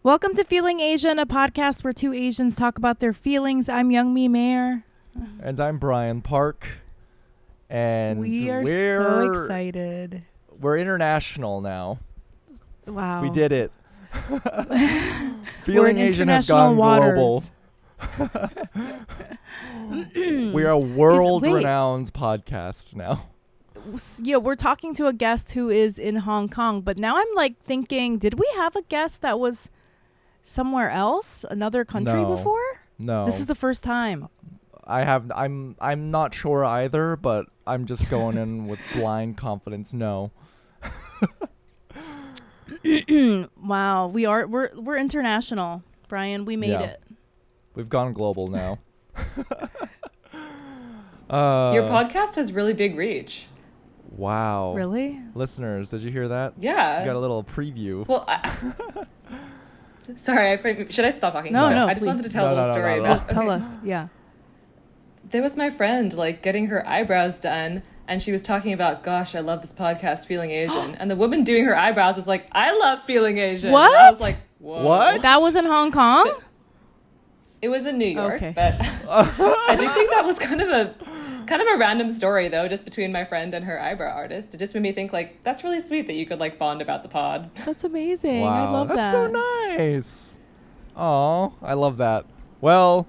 Welcome to Feeling Asian, a podcast where two Asians talk about their feelings. I'm Youngmi Mayer. And I'm Brian Park. And we're so excited. We're international now. Wow. We did it. Feeling Asian has gone global. We are a world-renowned podcast now. Yeah, we're talking to a guest who is in Hong Kong, but now I'm like thinking, did we have a guest that was somewhere else, another country before? No. This is the first time. I'm not sure either, but I'm just going in with blind confidence. No. Wow, we're international, Brian. We made it. We've gone global now. Your podcast has really big reach. Wow. Really? Listeners, did you hear that? Yeah. You got a little preview. Well, sorry, should I stop talking? No, I just please. wanted to tell a little story about... Tell us, yeah. There was my friend, like, getting her eyebrows done, and she was talking about, gosh, I love this podcast, Feeling Asian. And the woman doing her eyebrows was like, I love Feeling Asian. What? And I was like, whoa. What? That was in Hong Kong? It was in New York, okay. But I do think that was kind of a random story, though, just between my friend and her eyebrow artist. It just made me think, like, that's really sweet that you could, like, bond about the pod. That's amazing. Wow, I love that's that. so nice. Oh, I love that. Well,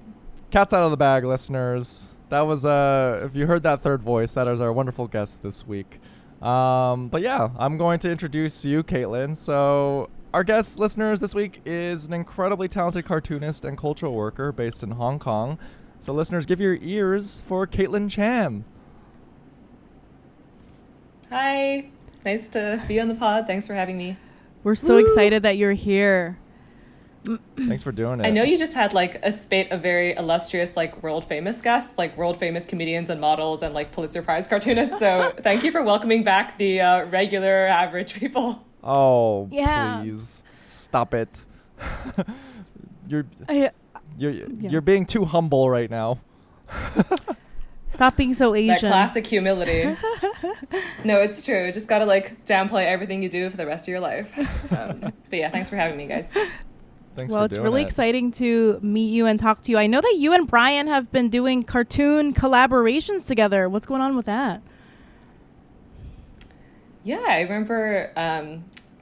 cat's out of the bag, listeners. That was, if you heard that third voice, that is our wonderful guest this week. But yeah, I'm going to introduce you, Caitlin. So our guest, listeners, this week is an incredibly talented cartoonist and cultural worker based in Hong Kong. So listeners, give your ears for Caitlin Chan. Hi. Nice to be on the pod. Thanks for having me. We're so excited that you're here. Thanks for doing it. I know you just had like a spate of very illustrious, like world famous guests, like world famous comedians and models and like Pulitzer Prize cartoonists. So thank you for welcoming back the regular average people. Oh, Yeah. please stop it. You're Yeah. being too humble right now. Stop being so That Asian. classic humility. No, it's true. Just gotta like downplay everything you do for the rest of your life. But yeah, thanks for having me, guys. Thanks Well, for it's doing really it. exciting to meet you and talk to you. I know that you and Brian have been doing cartoon collaborations together. What's going on with that? Yeah, I remember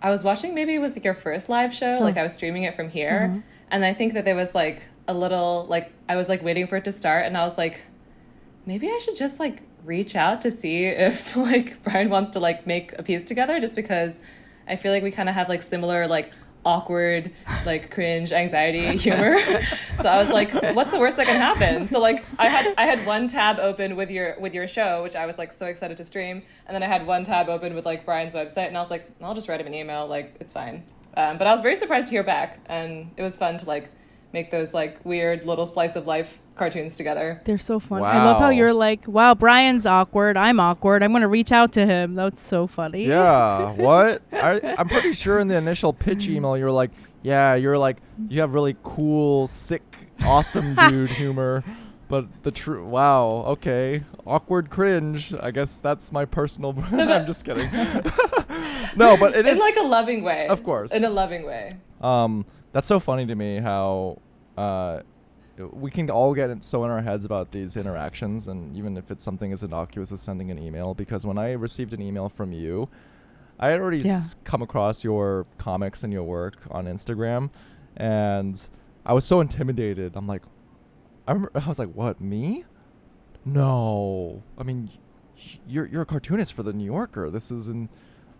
I was watching, maybe it was like your first live show, like I was streaming it from here, and I think that there was like a little, like I was like waiting for it to start, and I was like, maybe I should just like reach out to see if like Brian wants to like make a piece together, just because I feel like we kind of have like similar like awkward, like cringe, anxiety, humor. So I was like, what's the worst that can happen? So like I had one tab open with your show, which I was like so excited to stream, and then I had one tab open with like Brian's website, and I was like, I'll just write him an email, like it's fine. But I was very surprised to hear back, and it was fun to like make those like weird little slice of life cartoons together. They're so fun. Wow. I love how you're like, wow, Brian's awkward. I'm awkward. I'm going to reach out to him. That's so funny. Yeah, what? I'm pretty sure in the initial pitch email, you're like, you have really cool, sick, awesome dude humor. But wow, okay. Awkward cringe. I guess that's my personal I'm just kidding. No, but it is. In like a loving way. Of course. In a loving way. That's so funny to me how we can all get so in our heads about these interactions, and even if it's something as innocuous as sending an email, because when I received an email from you, I had already come across your comics and your work on Instagram, and I was so intimidated. I'm like, I was like, what, me? No. I mean, you're a cartoonist for the New Yorker. This isn't...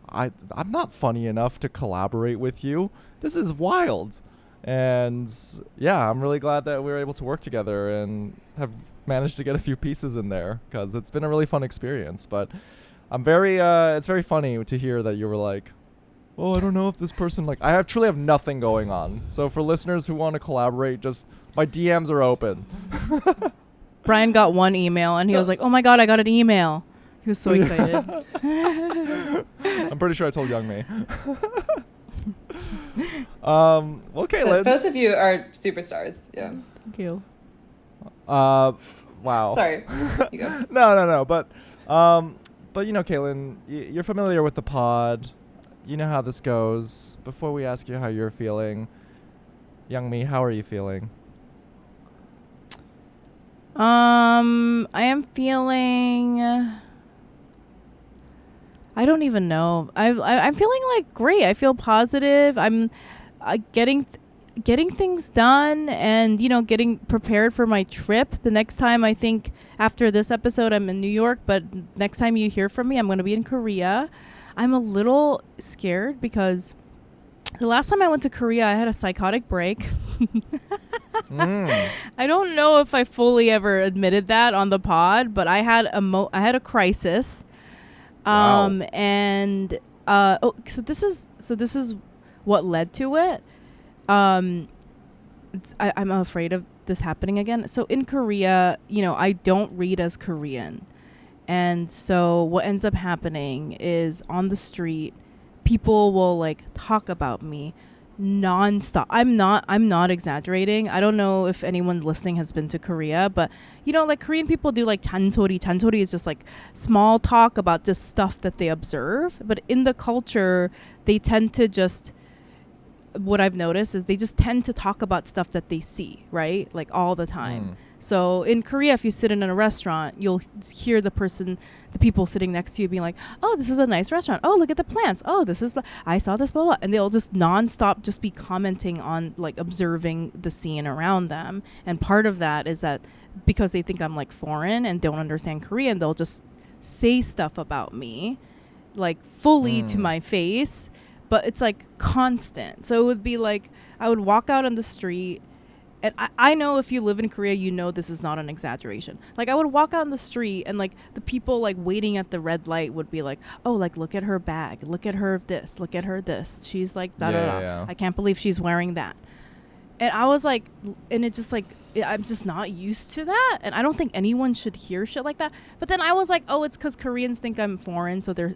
I'm not funny enough to collaborate with you. This is wild. And yeah, I'm really glad that we were able to work together and have managed to get a few pieces in there, because it's been a really fun experience. But I'm it's very funny to hear that you were like, oh, I don't know if this person, like, I truly have nothing going on. So for listeners who want to collaborate, just my DMs are open. Brian got one email and he was like, oh my God, I got an email. He was so excited. I'm pretty sure I told Young Me. Well, Caitlin. Both of you are superstars. Yeah. Thank you. Wow. Sorry. You go. No. But you know, Caitlin, you're familiar with the pod. You know how this goes. Before we ask you how you're feeling, Youngmi, how are you feeling? I am feeling. I don't even know. I'm feeling like great. I feel positive. I'm getting things done, and getting prepared for my trip. The next time, I think after this episode, I'm in New York, but next time you hear from me, I'm going to be in Korea. I'm a little scared because the last time I went to Korea, I had a psychotic break. I don't know if I fully ever admitted that on the pod, but I had a crisis. Wow. And so this is what led to it. I'm afraid of this happening again. So in Korea, I don't read as Korean. And so what ends up happening is on the street, people will like talk about me nonstop. I'm not exaggerating. I don't know if anyone listening has been to Korea, but like Korean people do like chansori. Chansori is just like small talk about just stuff that they observe. But in the culture, they tend to just, what I've noticed is they just tend to talk about stuff that they see, right? Like all the time. So in Korea, if you sit in a restaurant, you'll hear the people sitting next to you being like, oh, this is a nice restaurant. Oh, look at the plants. Oh, I saw this, blah, blah. And they'll just nonstop just be commenting on like observing the scene around them. And part of that is that because they think I'm like foreign and don't understand Korean, they'll just say stuff about me like fully to my face, but it's like constant. So it would be like, I would walk out on the street. And I know if you live in Korea, this is not an exaggeration. Like I would walk out on the street and like the people like waiting at the red light would be like, oh, like look at her bag. Look at her this. Look at her this. She's like, da da da. Yeah. I can't believe she's wearing that. And I was like, and it's just like, I'm just not used to that. And I don't think anyone should hear shit like that. But then I was like, oh, it's because Koreans think I'm foreign. So they're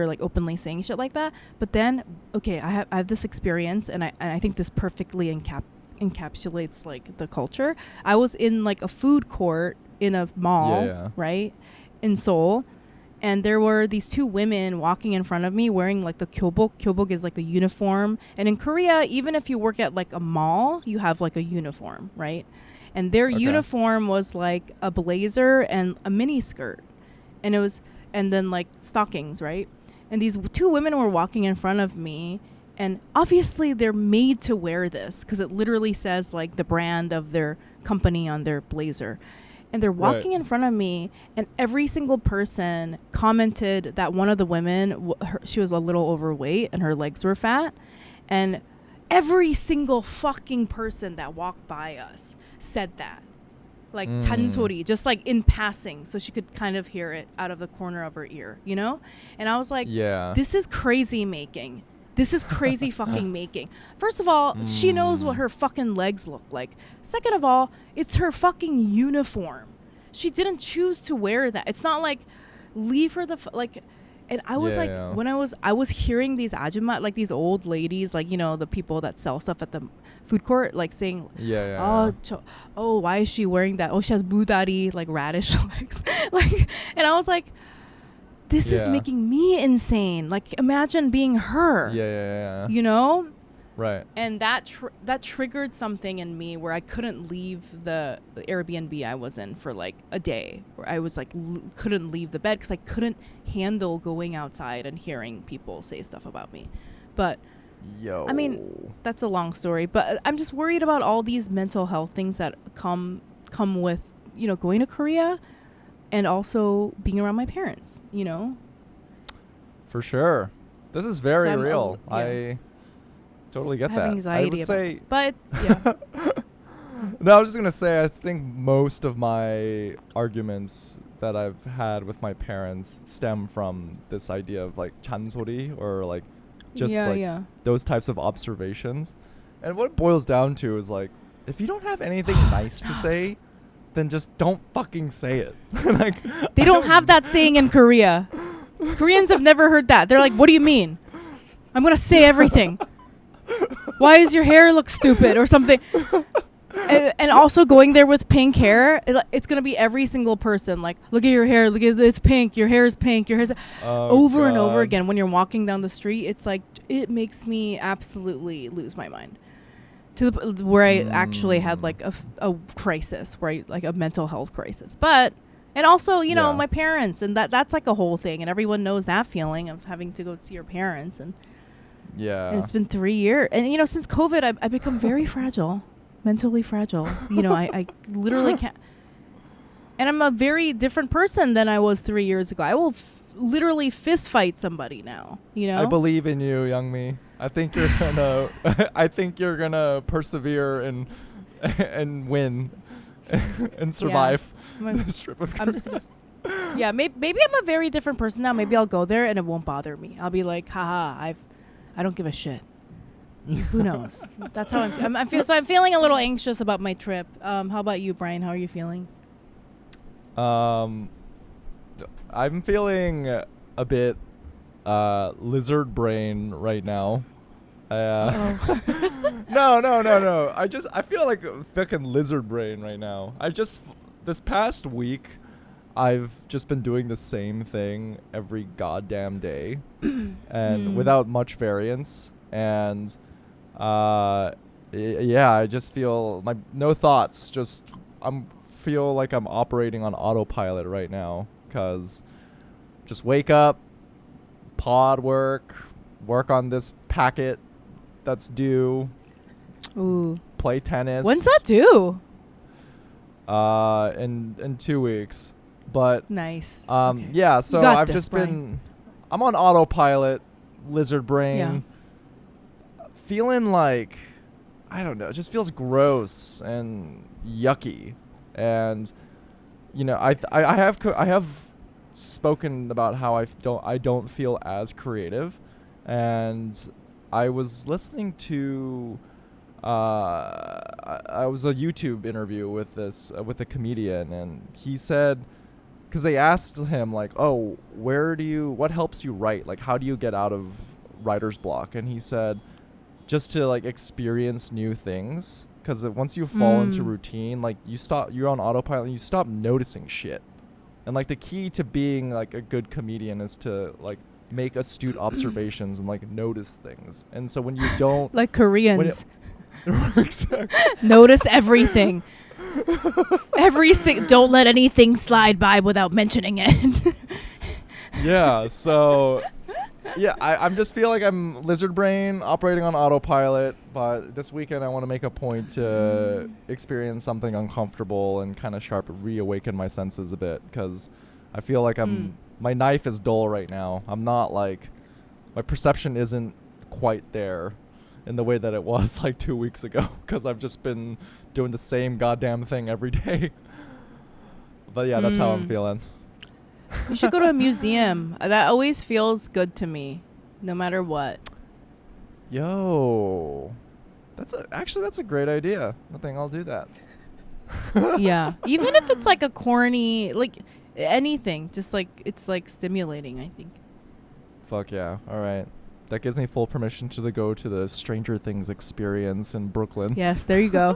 like openly saying shit like that. But then, okay, I have this experience and I think this perfectly encapsulates like the culture. I was in like a food court in a mall, right, in Seoul, and there were these two women walking in front of me wearing like the kyobok. Kyobok is like the uniform, and in Korea, even if you work at like a mall, you have like a uniform, right? And their uniform was like a blazer and a mini skirt, and then like stockings, right? And these two women were walking in front of me. And obviously they're made to wear this because it literally says like the brand of their company on their blazer. And they're walking in front of me, and every single person commented that one of the women, she was a little overweight and her legs were fat. And every single fucking person that walked by us said that. Like chansori, just like in passing, so she could kind of hear it out of the corner of her ear, And I was like, this is crazy making. This is crazy fucking making. First of all, she knows what her fucking legs look like. Second of all, it's her fucking uniform. She didn't choose to wear that. It's not like, leave her and I was when I was hearing these ajumma, like these old ladies, like, the people that sell stuff at the food court, like saying, oh, why is she wearing that? Oh, she has budari, like radish legs. Like, and I was like, this is making me insane. Like, imagine being her. Right. And that triggered something in me where I couldn't leave the Airbnb I was in for like a day. Where I was like couldn't leave the bed because I couldn't handle going outside and hearing people say stuff about me. But I mean, that's a long story. But I'm just worried about all these mental health things that come with going to Korea. And also being around my parents, For sure. This is very real. I totally get that. I have anxiety. I would say, but yeah. No, I was just going to say, I think most of my arguments that I've had with my parents stem from this idea of like chansori or like just those types of observations. And what it boils down to is like, if you don't have anything nice to say, then just don't fucking say it. Like, they don't have that saying in Korea. Koreans have never heard that. They're like, what do you mean? I'm going to say everything. Why does your hair look stupid or something? And also going there with pink hair, it's going to be every single person. Like, look at your hair. Look at this pink. Your hair is pink. Your hair's over and over again. When you're walking down the street, it's like, it makes me absolutely lose my mind. to where I actually had like a crisis, where I, like a mental health crisis. But and also, you know, Yeah. my parents, and that's like a whole thing, and everyone knows that feeling of having to go see your parents, and Yeah. it's been 3 years, and you know, since COVID, I've become very fragile, mentally fragile. You know, I literally can't, and I'm a very different person than I was 3 years ago. I will literally fist fight somebody now. You know, I believe in you, Young Me. I think you're gonna. I think you're gonna persevere and win and survive I'm- this trip of I'm just gonna. Yeah, maybe I'm a very different person now. Maybe I'll go there and it won't bother me. I'll be like, haha, I don't give a shit. Who knows? That's how I'm feeling a little anxious about my trip. How about you, Brian? How are you feeling? I'm feeling a bit lizard brain right now. No. I feel like a fucking lizard brain right now. This past week, I've just been doing the same thing every goddamn day, and without much variance. And yeah, I just feel no thoughts. Feel like I'm operating on autopilot right now, because just wake up, pod work on this packet that's due, Ooh, play tennis. when's that due? In 2 weeks. But Nice. Okay. yeah, so You got I've this, just Brian. I'm on autopilot, lizard brain. Yeah. Feeling like, I don't know, it just feels gross and yucky. And you know, I have spoken about how I don't feel as creative, and I was listening to I was a YouTube interview with with a comedian, and he said, because they asked him like, oh, what helps you write? Like, how do you get out of writer's block? And he said, just to like experience new things, because once you fall into routine, like you're on autopilot and you stop noticing shit. And like the key to being like a good comedian is to like make astute observations and like notice things. And so when you don't Like Koreans, exactly. notice everything. Don't let anything slide by without mentioning it. Yeah, so yeah, I'm just feel like I'm lizard brain operating on autopilot, but this weekend I want to make a point to experience something uncomfortable and kind of reawaken my senses a bit, because I feel like my knife is dull right now. I'm not like, my perception isn't quite there in the way that it was like 2 weeks ago, because I've just been doing the same goddamn thing every day. But yeah, that's how I'm feeling. You should go to a museum. That always feels good to me, no matter what. Yo, actually that's a great idea. I think I'll do that. Yeah, even if it's like a corny, like anything, just like it's like stimulating, I think. Fuck yeah. All right. That gives me full permission to go to the Stranger Things experience in Brooklyn. Yes, there you go.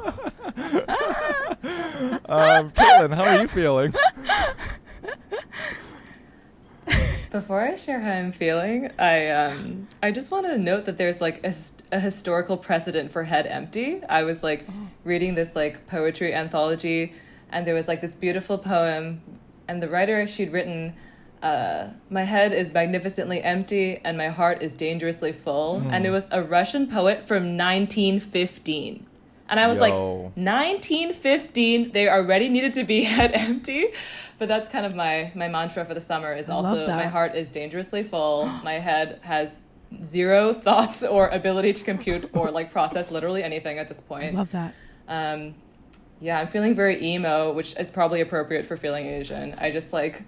Caitlin, how are you feeling? Before I share how I'm feeling, I just want to note that there's like a historical precedent for Head Empty. I was like reading this like poetry anthology, and there was like this beautiful poem, and the writer, she'd written, my head is magnificently empty and my heart is dangerously full. And it was a Russian poet from 1915. And I was like, 1915, they already needed to be head empty. But that's kind of my mantra for the summer is also my heart is dangerously full. My head has zero thoughts or ability to compute or like process literally anything at this point. I love that. Yeah, I'm feeling very emo, which is probably appropriate for feeling Asian. I just like,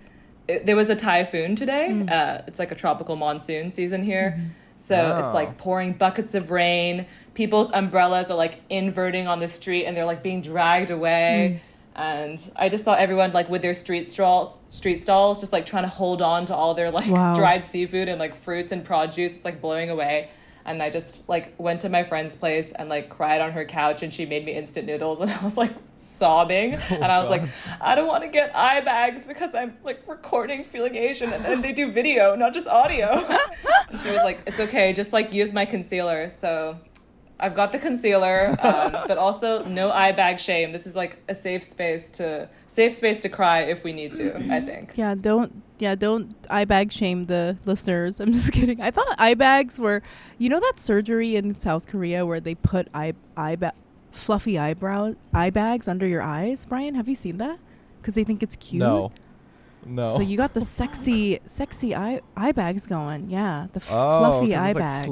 there was a typhoon today. It's like a tropical monsoon season here. So it's like pouring buckets of rain. People's umbrellas are like inverting on the street and they're like being dragged away. And I just saw everyone like with their street stalls just like trying to hold on to all their like dried seafood and like fruits and produce. It's like blowing away. And I just like went to my friend's place and like cried on her couch, and she made me instant noodles, and I was like sobbing. And I was like, I don't want to get eye bags because I'm like recording Feeling Asian, and then they do video, not just audio. And she was like, it's okay, just like use my concealer. So I've got the concealer, but also no eye bag shame. This is like a safe space to cry if we need to, I think. Don't eye bag shame the listeners. I'm just kidding. I thought eye bags were, that surgery in South Korea where they put fluffy eye bags under your eyes. Brian, have you seen that? Because they think it's cute. No. So you got the sexy eye bags going. Yeah, the fluffy eye bags.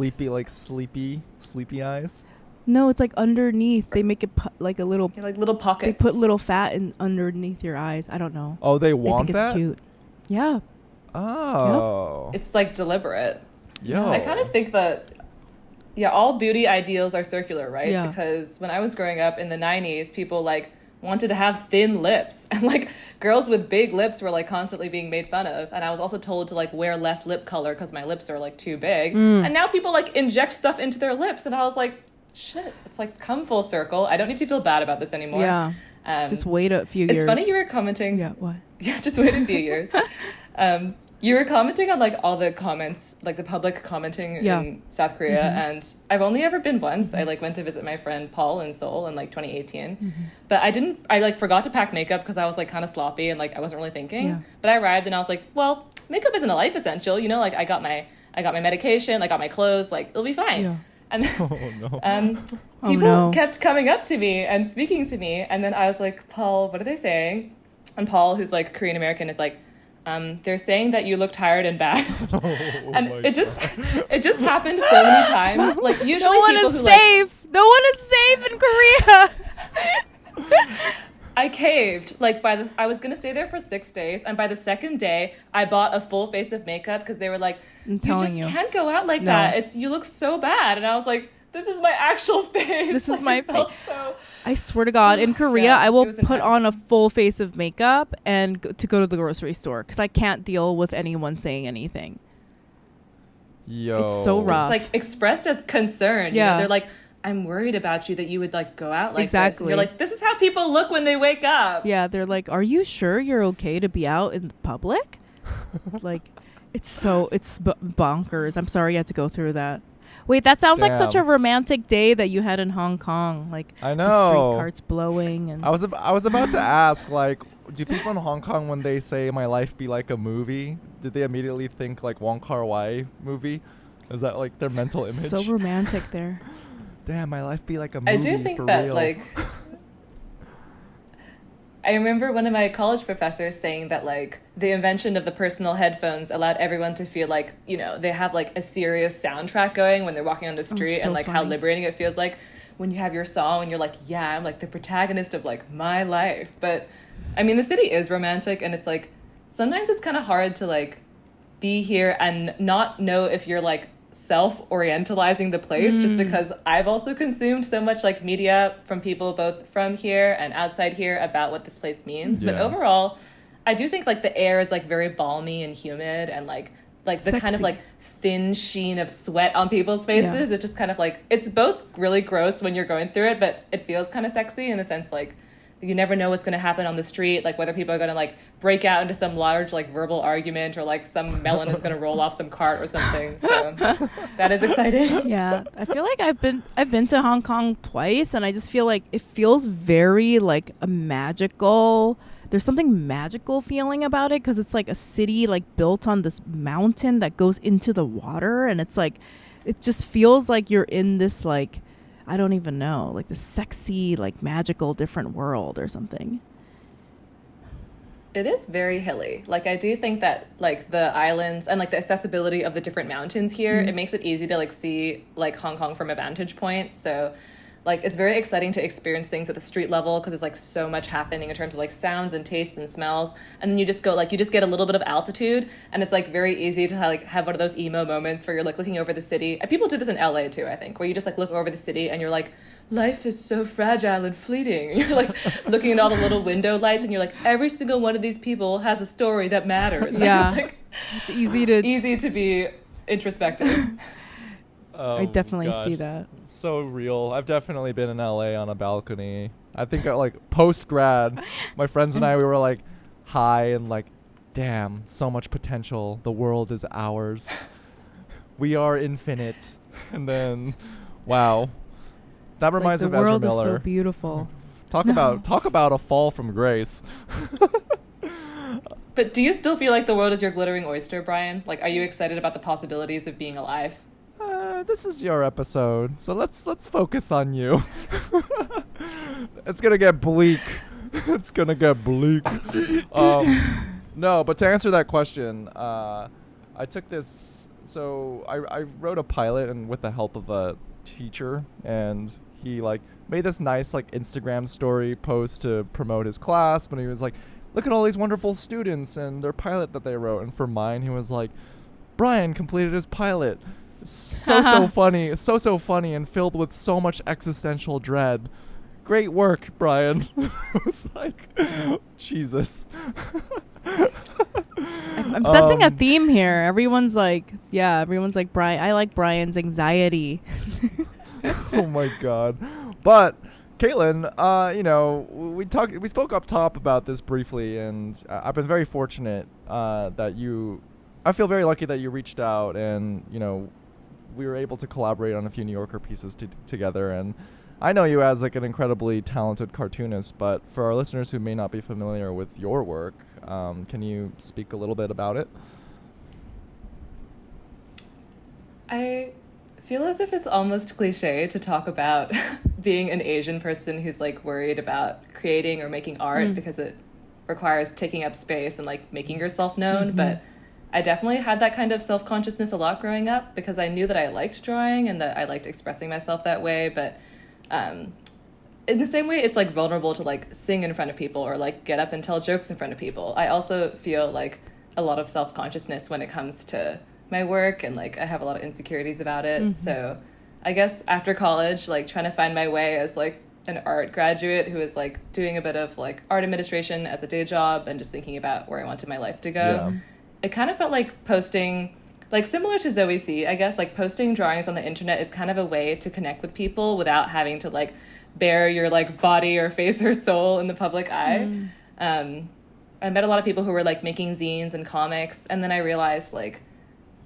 Sleepy eyes. No, it's like underneath. They make it like a little. Yeah, like little pockets. They put little fat in underneath your eyes. I don't know. Oh, they want think that? It's cute. Yeah. Oh. It's like deliberate. Yo. I kind of think that, all beauty ideals are circular, right? Yeah. Because when I was growing up in the 90s, people like wanted to have thin lips, and like girls with big lips were like constantly being made fun of. And I was also told to like wear less lip color because my lips are like too big. And now people like inject stuff into their lips, and I was like, shit, it's like come full circle. I don't need to feel bad about this anymore. Yeah. Just wait a few years. It's funny you were commenting. Yeah. What? Yeah, just wait a few years. You were commenting on like all the comments, like the public commenting in South Korea, and I've only ever been once. I like went to visit my friend Paul in Seoul in like 2018, but I like forgot to pack makeup because I was like kind of sloppy and like I wasn't really thinking. Yeah. But I arrived and I was like, well, makeup isn't a life essential, like I got my medication, I got my clothes, like it'll be fine. Yeah. And then, people kept coming up to me and speaking to me, and then I was like, Paul, what are they saying? And Paul, who's like Korean American, is like, they're saying that you look tired and bad. And it just happened so many times. Like usually no one people is who safe. No one is safe in Korea. I caved. Like I was gonna stay there for 6 days, and by the second day, I bought a full face of makeup because they were like, "You can't go out like that. You look so bad." And I was like, "This is my actual face. This is my face." So I swear to God, in Korea, I will put on a full face of makeup and to go to the grocery store because I can't deal with anyone saying anything. Yo, it's so rough. It's like expressed as concern. Yeah, they're like, I'm worried about you that you would like go out like exactly. this. And you're like, this is how people look when they wake up. Yeah, they're like, are you sure you're okay to be out in public? Like, it's bonkers. I'm sorry you had to go through that. Wait, that sounds like such a romantic day that you had in Hong Kong. Like, I know, the street carts blowing. And I was about to ask, like, do people in Hong Kong, when they say my life be like a movie, did they immediately think like Wong Kar-wai movie? Is that like their mental image? So romantic there. Damn, my life be like a movie. I do think for that real. like I remember one of my college professors saying that like the invention of the personal headphones allowed everyone to feel like, they have like a serious soundtrack going when they're walking on the street, and like how liberating it feels like when you have your song and you're like, yeah, I'm like the protagonist of like my life. But I mean, the city is romantic, and it's like sometimes it's kind of hard to like be here and not know if you're like self-orientalizing the place, just because I've also consumed so much like media from people both from here and outside here about what this place means. But overall, I do think like the air is like very balmy and humid, and like the sexy kind of like thin sheen of sweat on people's faces. It's just kind of like, it's both really gross when you're going through it, but it feels kind of sexy in the sense like you never know what's going to happen on the street, like whether people are going to like break out into some large like verbal argument, or like some melon is going to roll off some cart or something. So that is exciting. Yeah, I feel like I've been to Hong Kong twice, and I just feel like it feels very like a magical. There's something magical feeling about it because it's like a city like built on this mountain that goes into the water, and it's like it just feels like you're in this like, I don't even know, like the sexy, like magical different world or something. It is very hilly. Like I do think that like the islands and like the accessibility of the different mountains here, it makes it easy to like see like Hong Kong from a vantage point. So like it's very exciting to experience things at the street level because there's like so much happening in terms of like sounds and tastes and smells, and then you just get a little bit of altitude, and it's like very easy to like have one of those emo moments where you're like looking over the city. And people do this in LA too, I think, where you just like look over the city and you're like, life is so fragile and fleeting. And you're like looking at all the little window lights, and you're like, every single one of these people has a story that matters. Yeah, it's, like, it's easy to be introspective. I definitely see that. So real. I've definitely been in LA on a balcony. I think like post grad, my friends and I, we were like high and like, damn, so much potential. The world is ours. We are infinite. And then, wow, That It's like reminds the me of Ezra world is Miller. so beautiful. Talk about a fall from grace. But do you still feel like the world is your glittering oyster, Brian? Like, are you excited about the possibilities of being alive? This is your episode, so let's focus on you. It's gonna get bleak. It's gonna get bleak. No, but to answer that question, I took this. So I wrote a pilot, and with the help of a teacher, and he like made this nice like Instagram story post to promote his class. But he was like, "Look at all these wonderful students and their pilot that they wrote." And for mine, he was like, "Brian completed his pilot." So funny. It's so funny and filled with so much existential dread. Great work, Brian. I was like, Jesus. I'm sensing a theme here. Everyone's like Brian. I like Brian's anxiety. Oh my God. But Caitlin, we spoke up top about this briefly, and I've been very fortunate I feel very lucky that you reached out, and we were able to collaborate on a few New Yorker pieces together. And I know you as like an incredibly talented cartoonist, but for our listeners who may not be familiar with your work, can you speak a little bit about it? I feel as if it's almost cliche to talk about being an Asian person who's like worried about creating or making art because it requires taking up space and like making yourself known. But I definitely had that kind of self-consciousness a lot growing up because I knew that I liked drawing and that I liked expressing myself that way. But in the same way, it's like vulnerable to like sing in front of people or like get up and tell jokes in front of people. I also feel like a lot of self-consciousness when it comes to my work, and like I have a lot of insecurities about it. So I guess after college, like trying to find my way as like an art graduate who is like doing a bit of like art administration as a day job and just thinking about where I wanted my life to go. Yeah. It kind of felt like posting, like similar to Zoe C, I guess, like posting drawings on the internet is kind of a way to connect with people without having to like bare your like body or face or soul in the public eye. I met a lot of people who were like making zines and comics, and then I realized like,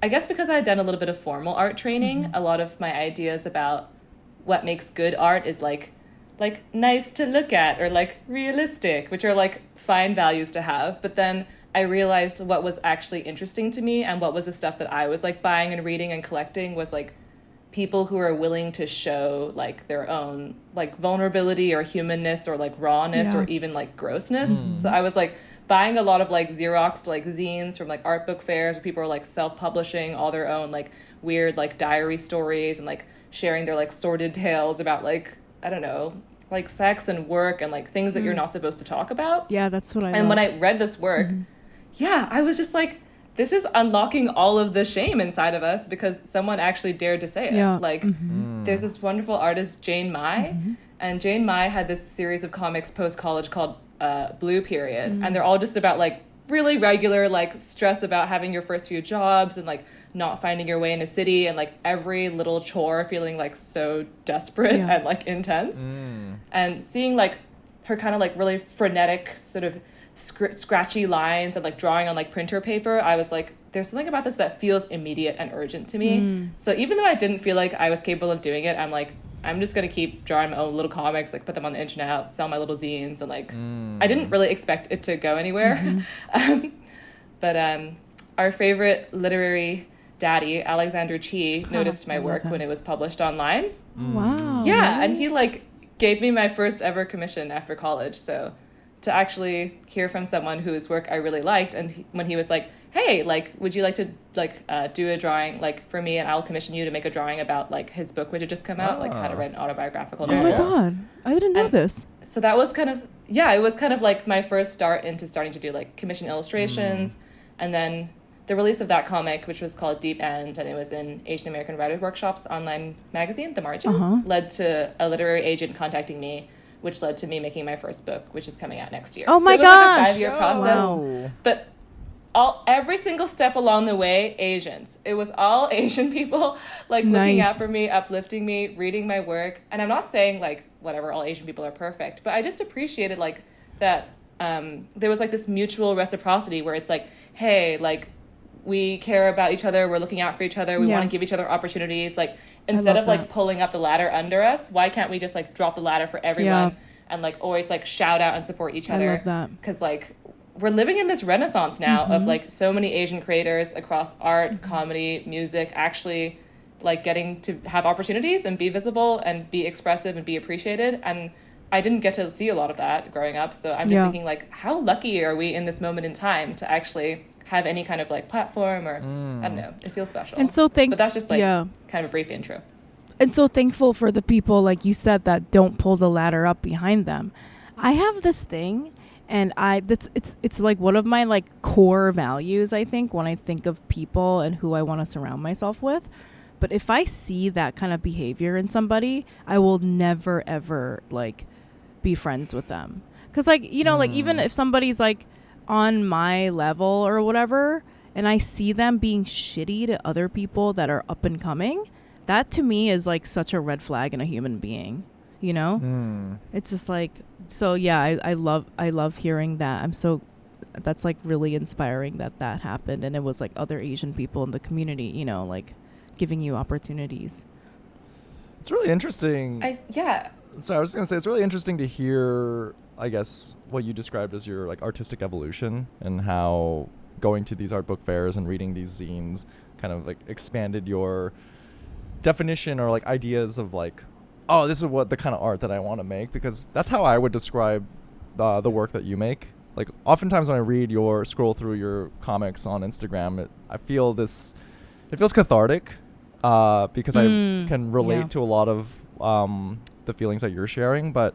I guess because I had done a little bit of formal art training, a lot of my ideas about what makes good art is like nice to look at or like realistic, which are like fine values to have. But then I realized what was actually interesting to me and what was the stuff that I was like buying and reading and collecting was like people who are willing to show like their own like vulnerability or humanness or like rawness or even like grossness. So I was like buying a lot of like Xeroxed like zines from like art book fairs where people are like self-publishing all their own like weird like diary stories and like sharing their like sordid tales about like, I don't know, like sex and work and like things that you're not supposed to talk about. Yeah, that's what I And when I read this work, I was just like, this is unlocking all of the shame inside of us because someone actually dared to say it. Yeah. Like, there's this wonderful artist, Jane Mai, and Jane Mai had this series of comics post-college called Blue Period, and they're all just about, like, really regular, like, stress about having your first few jobs and, like, not finding your way in a city and, like, every little chore feeling, like, so desperate and, like, intense. And seeing, like, her kind of, like, really frenetic sort of scratchy lines and like drawing on like printer paper, I was like, there's something about this that feels immediate and urgent to me. So even though I didn't feel like I was capable of doing it, I'm like, I'm just gonna keep drawing my own little comics, like put them on the internet, sell my little zines, and like I didn't really expect it to go anywhere. But our favorite literary daddy, Alexander Chee, noticed my work when it was published online. Wow. Yeah, really? and he like gave me my first ever commission after college. So to actually hear from someone whose work I really liked, and when he was like, hey, like, would you like to like do a drawing like for me, and I'll commission you to make a drawing about like his book which had just come out, like how to write an autobiographical Oh novel. my God, I didn't know this. So that was kind of, it was kind of like my first start into starting to do like commission illustrations. And then the release of that comic, which was called Deep End, and it was in Asian American Writers Workshop's online magazine, The Margins, led to a literary agent contacting me, which led to me making my first book, which is coming out next year. Oh my so it was like gosh. a 5-year process. But every single step along the way, Asians. It was all Asian people, like looking out for me, uplifting me, reading my work. And I'm not saying like whatever, all Asian people are perfect, but I just appreciated like that there was like this mutual reciprocity where it's like, hey, like we care about each other, we're looking out for each other, we want to give each other opportunities. Like instead love of like that. pulling up the ladder under us, why can't we just like drop the ladder for everyone and like always like shout out and support each other? I love that. Because like we're living in this renaissance now of like so many Asian creators across art, comedy, music, actually like getting to have opportunities and be visible and be expressive and be appreciated. And I didn't get to see a lot of that growing up. So I'm just thinking like, how lucky are we in this moment in time to actually have any kind of like platform or I don't know. It feels special. And so but that's just like kind of a brief intro. And so thankful for the people, like you said, that don't pull the ladder up behind them. I have this thing, and it's like one of my like core values, I think, when I think of people and who I want to surround myself with. But if I see that kind of behavior in somebody, I will never ever like be friends with them. Because like, you know, like even if somebody's like on my level or whatever, and I see them being shitty to other people that are up and coming, that to me is like such a red flag in a human being, you know? It's just like, so yeah, I love hearing that. That's like really inspiring that happened. And it was like other Asian people in the community, you know, like giving you opportunities. It's really interesting. So I was going to say, it's really interesting to hear, I guess, what you described as your like artistic evolution and how going to these art book fairs and reading these zines kind of like expanded your definition or like ideas of like, oh, this is what the kind of art that I want to make, because that's how I would describe the work that you make. Like oftentimes when I scroll through your comics on Instagram, I feel this, it feels cathartic because I can relate to a lot of the feelings that you're sharing, but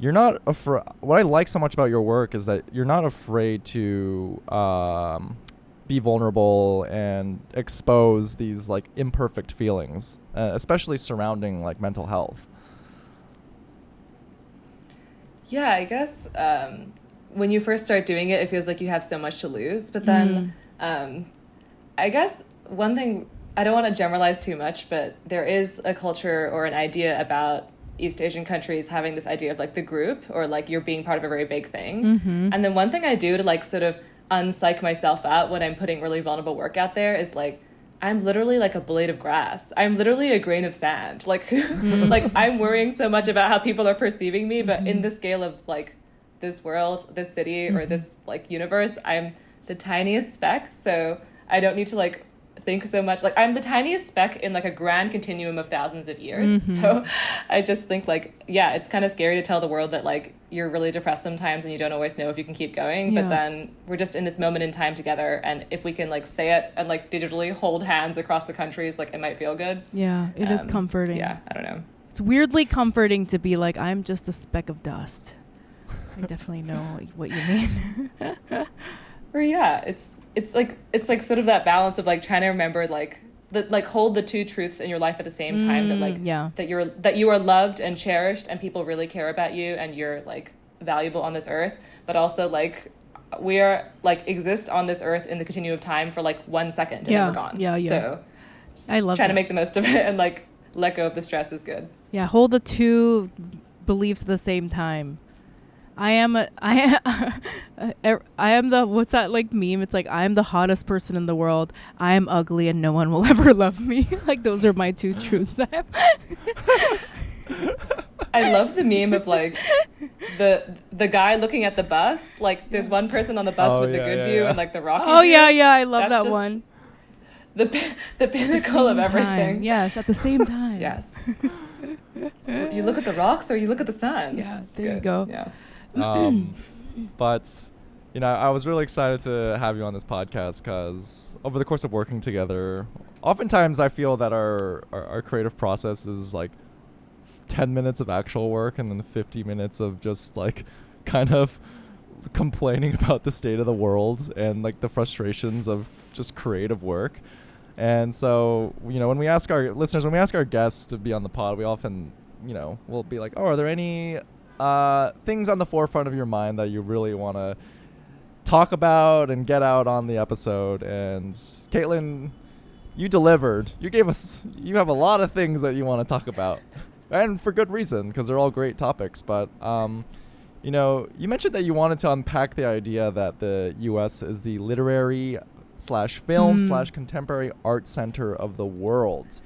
you're not afraid. What I like so much about your work is that you're not afraid to be vulnerable and expose these like imperfect feelings, especially surrounding like mental health. Yeah, I guess when you first start doing it, it feels like you have so much to lose. But then I guess one thing, I don't want to generalize too much, but there is a culture or an idea about East Asian countries having this idea of like the group, or like you're being part of a very big thing. And then one thing I do to like sort of unpsych myself out when I'm putting really vulnerable work out there is like, I'm literally like a blade of grass. I'm literally a grain of sand. Like, like I'm worrying so much about how people are perceiving me, but in the scale of like this world, this city, or this like universe, I'm the tiniest speck. So I don't need to like think so much. Like I'm the tiniest speck in like a grand continuum of thousands of years. So I just think like, yeah, it's kind of scary to tell the world that like you're really depressed sometimes and you don't always know if you can keep going. But then we're just in this moment in time together, and if we can like say it and like digitally hold hands across the countries, like it might feel good. Yeah, it is comforting. Yeah, I don't know. It's weirdly comforting to be like, I'm just a speck of dust. I definitely know what you mean. Or yeah, it's like sort of that balance of like trying to remember like hold the two truths in your life at the same time, that like that you are loved and cherished and people really care about you and you're like valuable on this earth, but also like we are like exist on this earth in the continuum of time for like 1 second and then we're gone. So I love trying to make the most of it and like let go of the stress is good. Yeah, hold the two beliefs at the same time. I am the, what's that like meme? It's like, I am the hottest person in the world. I am ugly and no one will ever love me. Like those are my two truths. I love the meme of like the guy looking at the bus. Like there's one person on the bus with the good view and like the rocky view. I love that one. The pinnacle of everything. Time. Yes, at the same time. Yes. You look at the rocks or you look at the sun. Yeah, there you go. Yeah. But you know, I was really excited to have you on this podcast because over the course of working together, oftentimes I feel that our creative process is like 10 minutes of actual work and then 50 minutes of just like kind of complaining about the state of the world and like the frustrations of just creative work. And so, you know, when we ask our listeners, when we ask our guests to be on the pod, we often, you know, we'll be like, oh, are there any things on the forefront of your mind that you really want to talk about and get out on the episode? And Caitlin, you delivered. You have a lot of things that you want to talk about, and for good reason, because they're all great topics. But you know, you mentioned that you wanted to unpack the idea that the U.S. is the literary/film/contemporary art center of the world.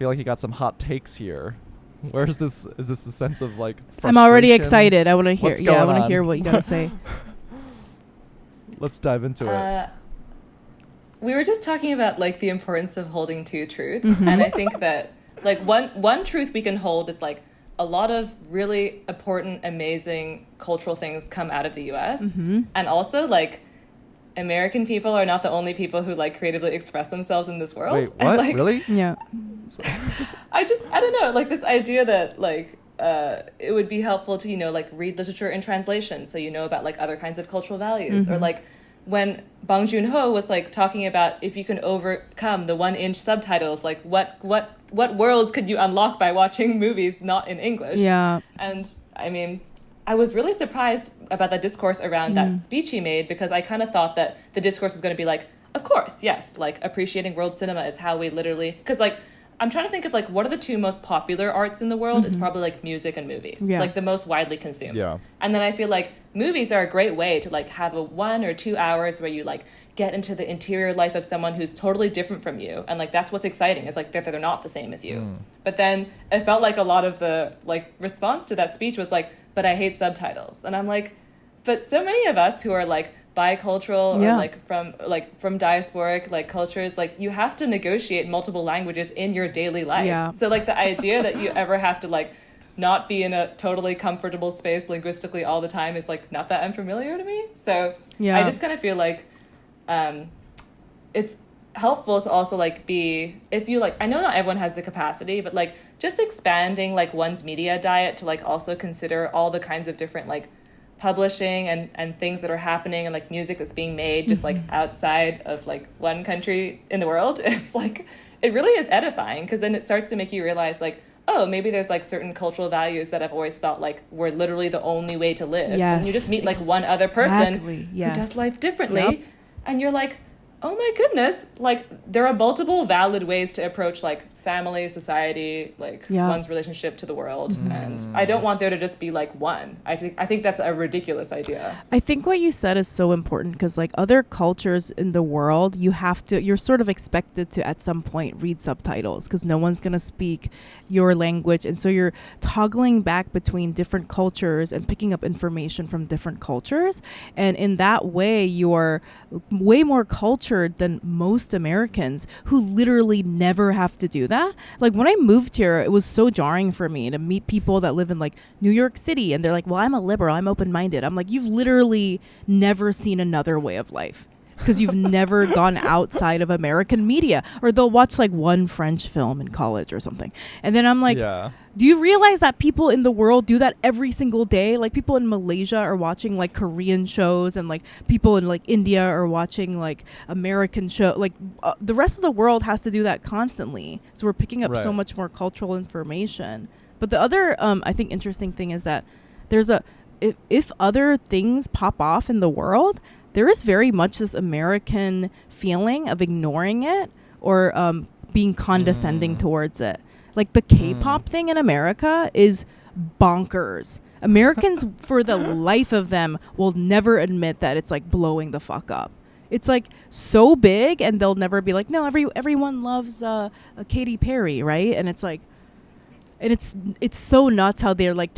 feel like you got some hot takes here. Where is this? Is this a sense of like I'm already frustration? excited. I want to hear. What's Yeah, I going want to on? hear what you got to say. Let's dive into it. We were just talking about like the importance of holding two truths, Mm-hmm. and I think that like one truth we can hold is like a lot of really important, amazing cultural things come out of the U.S. Mm-hmm. And also like American people are not the only people who like creatively express themselves in this world. Wait, And, what? like, Really? Yeah. I don't know, like this idea that like it would be helpful to, you know, like read literature in translation so you know about like other kinds of cultural values. Or like when Bong Joon-ho was like talking about if you can overcome the 1-inch subtitles, like what worlds could you unlock by watching movies not in English? Yeah. And I mean, I was really surprised about that discourse around that speech he made, because I kind of thought that the discourse was going to be like, of course, yes, like appreciating world cinema is how we literally, because like I'm trying to think of like what are the two most popular arts in the world. It's probably like music and movies, Yeah. like the most widely consumed. Yeah. And then I feel like movies are a great way to like have a 1 or 2 hours where you like get into the interior life of someone who's totally different from you, and like that's what's exciting, is like they're not the same as you. But then it felt like a lot of the like response to that speech was like, but I hate subtitles. And I'm like, but so many of us who are like bicultural or Yeah. like from diasporic like cultures, like you have to negotiate multiple languages in your daily life. Yeah. So like the idea that you ever have to like not be in a totally comfortable space linguistically all the time is like not that unfamiliar to me. So Yeah. I just kind of feel like it's helpful to also like be, if you like, I know not everyone has the capacity, but like just expanding like one's media diet to like also consider all the kinds of different like publishing and things that are happening, and like music that's being made just like outside of like one country in the world. It's like it really is edifying, because then it starts to make you realize like, oh, maybe there's like certain cultural values that I've always thought like were literally the only way to live. Yes, And you just meet like one other person exactly, who yes. does life differently. Yep. And you're like, oh my goodness, like there are multiple valid ways to approach like family, society, like Yeah. one's relationship to the world. And I don't want there to just be like one. I think that's a ridiculous idea. I think what you said is so important, because like other cultures in the world, you're sort of expected to at some point read subtitles, because no one's going to speak your language. And so you're toggling back between different cultures and picking up information from different cultures. And in that way, you're way more cultured than most Americans, who literally never have to do that. Like when I moved here, it was so jarring for me to meet people that live in like New York City, and they're like, well, I'm a liberal, I'm open-minded. I'm like, you've literally never seen another way of life, because you've never gone outside of American media. Or they'll watch like one French film in college or something, and then I'm like, Yeah. do you realize that people in the world do that every single day? Like people in Malaysia are watching like Korean shows, and like people in like India are watching like American show. Like the rest of the world has to do that constantly. So we're picking up so Right. much more cultural information. But the other I think interesting thing is that there's if other things pop off in the world, there is very much this American feeling of ignoring it, or being condescending towards it. Like the K-pop thing in America is bonkers. Americans, for the life of them, will never admit that it's like blowing the fuck up. It's like so big, and they'll never be like, no, everyone loves Katy Perry, right? And it's like, and it's so nuts how they're like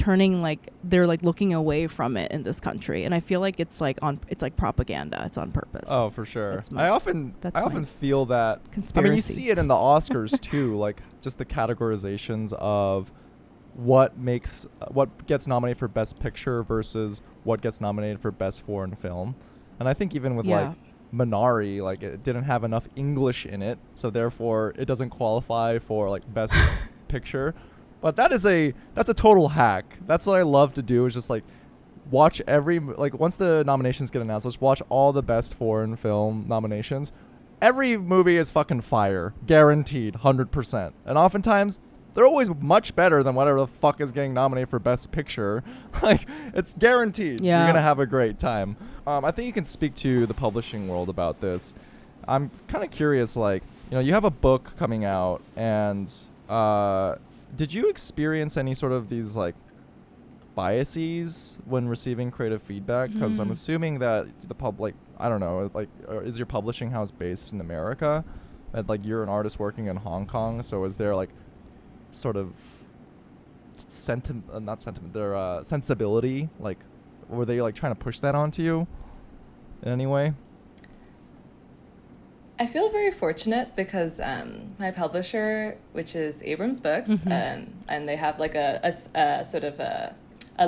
they're like looking away from it in this country. And I feel like it's like propaganda. It's on purpose. Oh, for sure. That's my- I often feel that. I mean, you conspiracy. see it in the Oscars too, like just the categorizations of what gets nominated for Best Picture versus what gets nominated for Best Foreign Film. And I think even with Yeah. like Minari, like it didn't have enough English in it, so therefore it doesn't qualify for like Best Picture. But that's a total hack. That's what I love to do, is just like watch once the nominations get announced, let's watch all the Best Foreign Film nominations. Every movie is fucking fire, guaranteed, 100%. And oftentimes they're always much better than whatever the fuck is getting nominated for Best Picture. Like, it's guaranteed. Yeah. You're gonna have a great time. I think you can speak to the publishing world about this. I'm kind of curious, like, you have a book coming out, and did you experience any sort of these like biases when receiving creative feedback? Because I'm assuming that the public, I don't know, like, is your publishing house based in America? And like you're an artist working in Hong Kong, so is there like sort of their sensibility? Like, were they like trying to push that onto you in any way? I feel very fortunate because my publisher, which is Abrams Books, and they have like a sort of a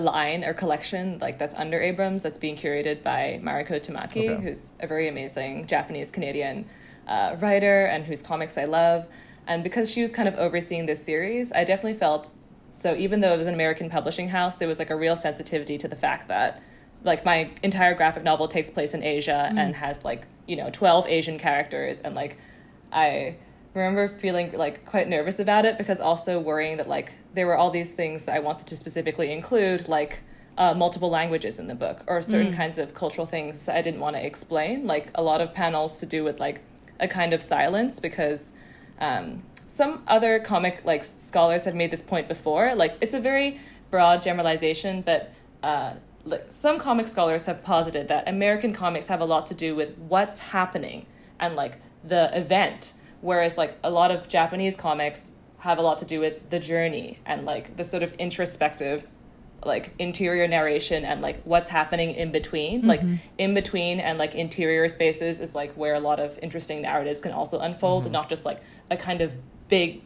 line or collection like that's under Abrams that's being curated by Mariko Tamaki, who's a very amazing Japanese-Canadian writer and whose comics I love. And because she was kind of overseeing this series, I definitely felt, so even though it was an American publishing house, there was like a real sensitivity to the fact that like my entire graphic novel takes place in Asia and has like, 12 Asian characters. And like, I remember feeling like quite nervous about it because also worrying that like there were all these things that I wanted to specifically include, like multiple languages in the book or certain kinds of cultural things that I didn't want to explain, like a lot of panels to do with like a kind of silence, because some other comic like scholars have made this point before. Like it's a very broad generalization, but some comic scholars have posited that American comics have a lot to do with what's happening and like the event, whereas like a lot of Japanese comics have a lot to do with the journey and like the sort of introspective like interior narration and like what's happening in between. Like in between and like interior spaces is like where a lot of interesting narratives can also unfold, and not just like a kind of big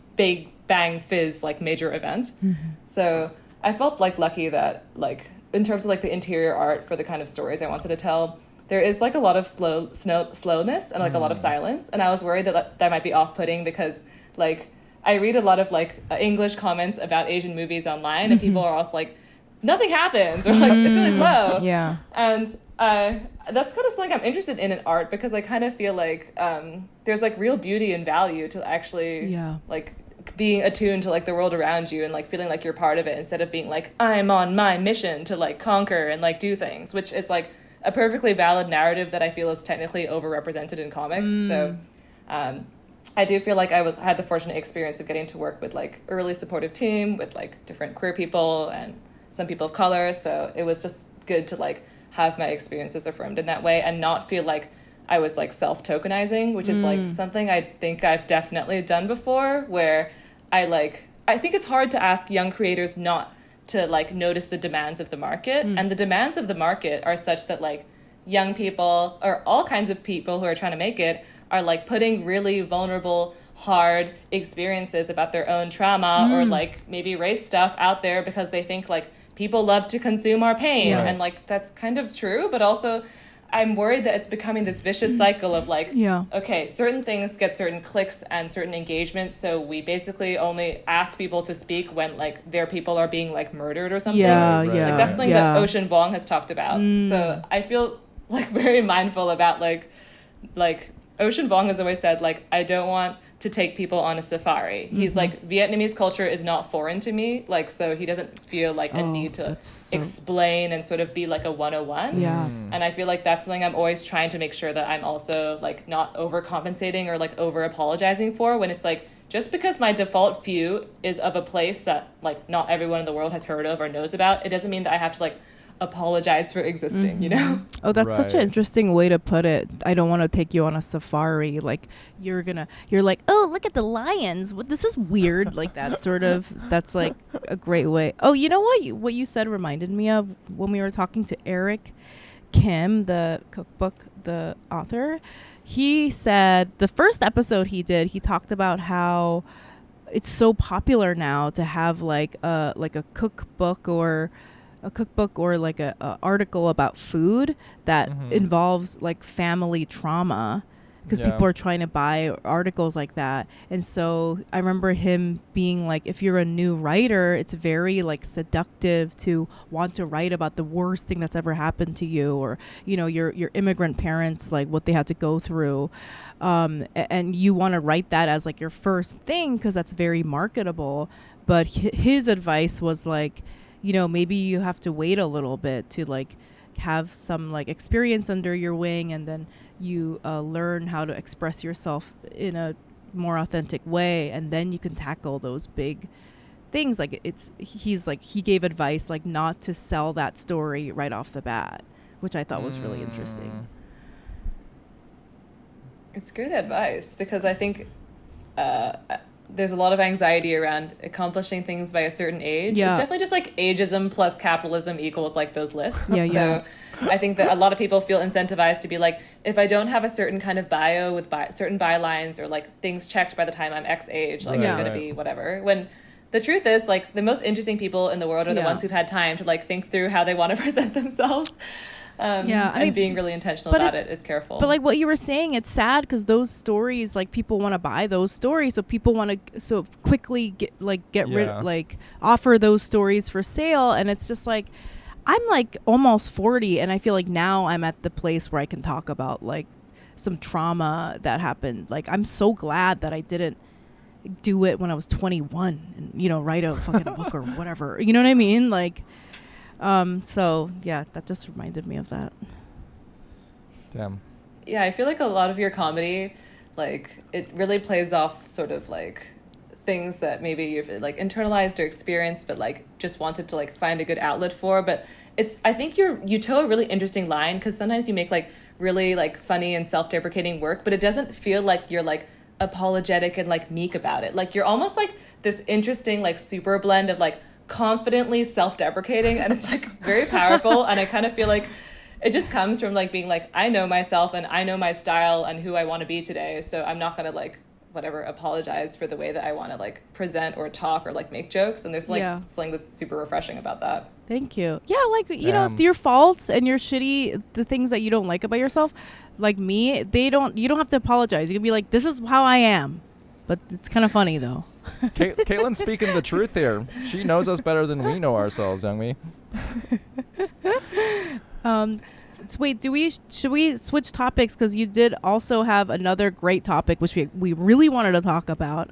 bang fizz like major event. So I felt like lucky that like in terms of like the interior art for the kind of stories I wanted to tell, there is like a lot of slowness and like a lot of silence, and I was worried that might be off-putting because like I read a lot of like English comments about Asian movies online, and people are also like, nothing happens, or like it's really slow. Yeah. And that's kind of something I'm interested in art, because I kind of feel like there's like real beauty and value to actually like being attuned to like the world around you and like feeling like you're part of it, instead of being like, I'm on my mission to like conquer and like do things, which is like a perfectly valid narrative that I feel is technically overrepresented in comics. So I do feel like I had the fortunate experience of getting to work with like a really supportive team with like different queer people and some people of color. So it was just good to like have my experiences affirmed in that way and not feel like I was like self-tokenizing, which is like something I think I've definitely done before, where I think it's hard to ask young creators not to like notice the demands of the market. And the demands of the market are such that like young people or all kinds of people who are trying to make it are like putting really vulnerable, hard experiences about their own trauma or like maybe race stuff out there because they think like people love to consume our pain. And like that's kind of true, but also I'm worried that it's becoming this vicious cycle of like, okay, certain things get certain clicks and certain engagement, so we basically only ask people to speak when like their people are being like murdered or something. Like that's something that Ocean Vuong has talked about. So I feel like very mindful about like Ocean Vuong has always said like, I don't want to take people on a safari. He's like, Vietnamese culture is not foreign to me, like, so he doesn't feel like a need to explain and sort of be like a 101. And I feel like that's something I'm always trying to make sure that I'm also like not overcompensating or like over apologizing for, when it's like, just because my default view is of a place that like not everyone in the world has heard of or knows about, it doesn't mean that I have to like apologize for existing, you know? Oh, that's such an interesting way to put it. I don't want to take you on a safari. Like you're like, oh, look at the lions. This is weird. Like that sort of, that's like a great way. Oh, you know what you said reminded me of when we were talking to Eric Kim, the cookbook, the author. He said the first episode he did, he talked about how it's so popular now to have like a cookbook or like a article about food that involves like family trauma, because people are trying to buy articles like that. And so I remember him being like, if you're a new writer, it's very like seductive to want to write about the worst thing that's ever happened to you, or your immigrant parents, like what they had to go through, and you want to write that as like your first thing because that's very marketable. But his advice was like, maybe you have to wait a little bit to like have some like experience under your wing, and then you learn how to express yourself in a more authentic way, and then you can tackle those big things. Like he gave advice like not to sell that story right off the bat, which I thought was really interesting. It's good advice, because I think there's a lot of anxiety around accomplishing things by a certain age. Yeah. It's definitely just like ageism plus capitalism equals like those lists. Yeah. So I think that a lot of people feel incentivized to be like, if I don't have a certain kind of bio with certain bylines or like things checked by the time I'm X age, like Right, I'm going right. to be whatever. When the truth is, like, the most interesting people in the world are the Yeah. ones who've had time to like think through how they want to present themselves. Yeah, I and mean, being really intentional but about it is careful. But like what you were saying, it's sad because those stories, like people want to buy those stories, so people want to so quickly get Yeah. rid, like offer those stories for sale, and it's just like I'm like almost 40, and I feel like now I'm at the place where I can talk about like some trauma that happened. Like I'm so glad that I didn't do it when I was 21 and, you know, write a fucking book or whatever. You know what I mean? Like, so yeah, that just reminded me of that. Damn. Yeah, I feel like a lot of your comedy, like, it really plays off sort of like things that maybe you've like internalized or experienced, but like just wanted to like find a good outlet for. But it's, I think you toe a really interesting line, because sometimes you make like really like funny and self-deprecating work, but it doesn't feel like you're like apologetic and like meek about it. Like you're almost like this interesting like super blend of like confidently self-deprecating, and it's like very powerful. And I kind of feel like it just comes from like being like, I know myself and I know my style and who I want to be today, so I'm not gonna like whatever apologize for the way that I want to like present or talk or like make jokes. And there's like something that's super refreshing about that. Thank you. Yeah, like you know, Damn. your faults and your shitty, the things that you don't like about yourself, like me, you don't have to apologize. You can be like, this is how I am. But it's kind of funny though. Caitlin's speaking the truth here. She knows us better than we know ourselves, Youngmi. So wait, should we switch topics, because you did also have another great topic which we really wanted to talk about.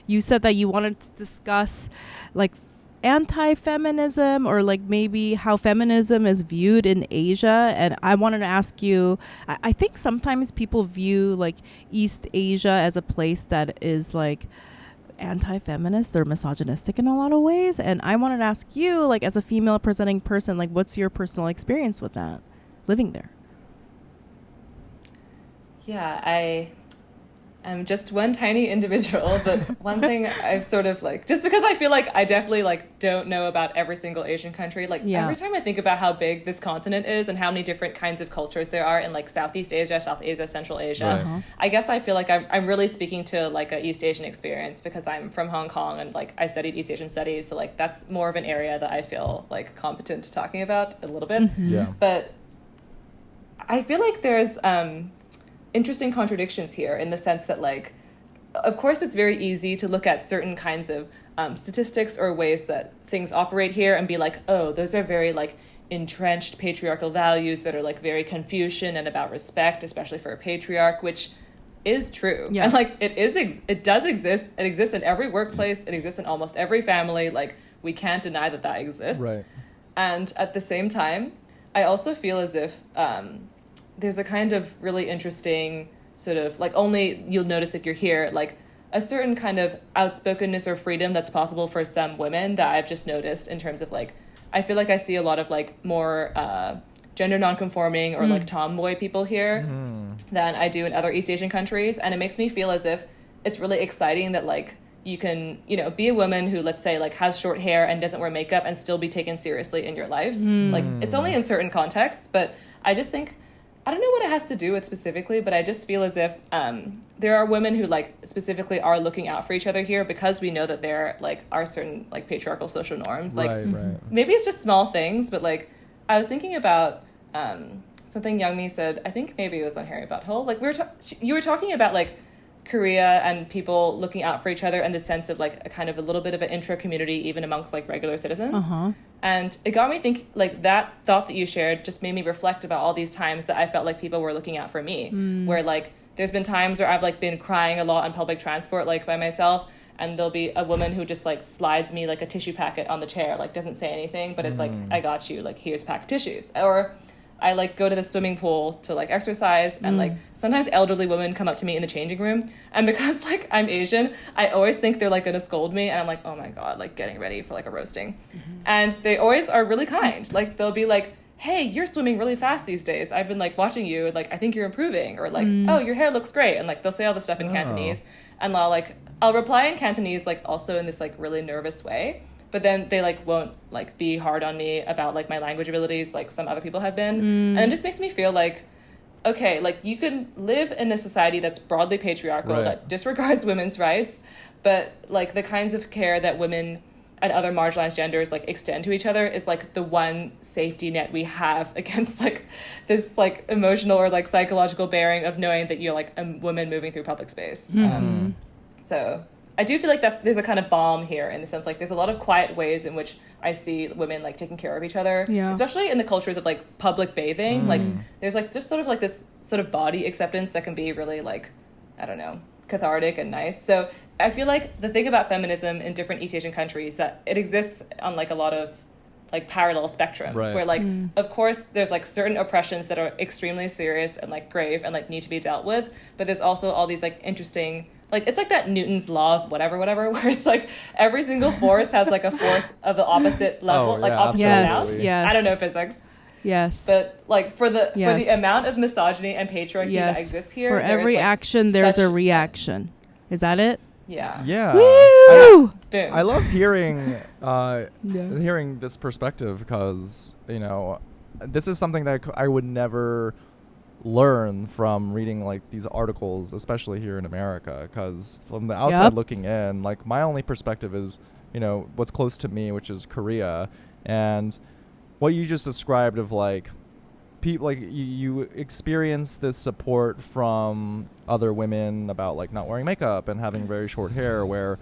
You said that you wanted to discuss like anti-feminism, or like maybe how feminism is viewed in Asia. And I wanted to ask you, I think sometimes people view like East Asia as a place that is like anti-feminist or misogynistic in a lot of ways. And I wanted to ask you, like as a female presenting person, like what's your personal experience with that, living there? Yeah, I'm just one tiny individual, but one thing I've sort of like, just because I feel like I definitely like don't know about every single Asian country, like every time I think about how big this continent is and how many different kinds of cultures there are in like Southeast Asia, South Asia, Central Asia, Right. I guess I feel like I'm really speaking to like a East Asian experience, because I'm from Hong Kong and like I studied East Asian studies, so like that's more of an area that I feel like competent talking about a little bit. Yeah. But I feel like there's interesting contradictions here, in the sense that like, of course it's very easy to look at certain kinds of statistics or ways that things operate here and be like, oh, those are very like entrenched patriarchal values that are like very Confucian and about respect, especially for a patriarch, which is true. Yeah. And like it does exist. It exists in every workplace. It exists in almost every family. Like we can't deny that that exists. Right. And at the same time, I also feel as if there's a kind of really interesting sort of like, only you'll notice if you're here, like a certain kind of outspokenness or freedom that's possible for some women that I've just noticed, in terms of like, I feel like I see a lot of like more gender nonconforming or like tomboy people here than I do in other East Asian countries. And it makes me feel as if it's really exciting that like you can, you know, be a woman who, let's say, like has short hair and doesn't wear makeup and still be taken seriously in your life. Like it's only in certain contexts, but I just think, I don't know what it has to do with specifically, but I just feel as if there are women who like specifically are looking out for each other here, because we know that there like are certain like patriarchal social norms. Like Right. maybe it's just small things, but like I was thinking about something Youngmi said. I think maybe it was on Harry Butthole. Like you were talking about like Korea and people looking out for each other, and the sense of like a kind of a little bit of an intra-community even amongst like regular citizens. And it got me think, like that thought that you shared just made me reflect about all these times that I felt like people were looking out for me, where like there's been times where I've like been crying a lot on public transport, like by myself, and there'll be a woman who just like slides me like a tissue packet on the chair, like doesn't say anything, but it's like, I got you, like here's a pack of tissues. Or I like go to the swimming pool to like exercise, and like sometimes elderly women come up to me in the changing room, and because like I'm Asian, I always think they're like gonna scold me, and I'm like, oh my god, like getting ready for like a roasting. And they always are really kind. Like they'll be like, hey, you're swimming really fast these days, I've been like watching you, like I think you're improving, or like, oh, your hair looks great, and like they'll say all this stuff in Cantonese, and I'll like I'll reply in Cantonese, like also in this like really nervous way, but then they like won't like be hard on me about like my language abilities like some other people have been. And it just makes me feel like, okay, like you can live in a society that's broadly patriarchal, Right. that disregards women's rights, but like the kinds of care that women and other marginalized genders like extend to each other is like the one safety net we have against like this like emotional or like psychological bearing of knowing that you're like a woman moving through public space. So I do feel like that there's a kind of balm here in the sense like there's a lot of quiet ways in which I see women like taking care of each other, especially in the cultures of like public bathing. Like there's like just sort of like this sort of body acceptance that can be really like, I don't know, cathartic and nice. So I feel like the thing about feminism in different East Asian countries that it exists on like a lot of like parallel spectrums, Right. where like of course there's like certain oppressions that are extremely serious and like grave and like need to be dealt with, but there's also all these like interesting, like it's like that Newton's law of whatever where it's like every single force has like a force of the opposite level, Oh, like yeah, opposite Yes, amount. yes. I don't know physics, Yes. but like for the Yes. amount of misogyny and patriarchy that exists here, For there is, every like, action, there's a such- reaction. Is that it? Yeah. Yeah. Woo! Boom. I love hearing hearing this perspective because, you know, this is something that I would never learn from reading like these articles, especially here in America, because from the outside Yep. looking in, like my only perspective is, you know, what's close to me, which is Korea, and what you just described of like people, like you experience this support from other women about like not wearing makeup and having very short hair, where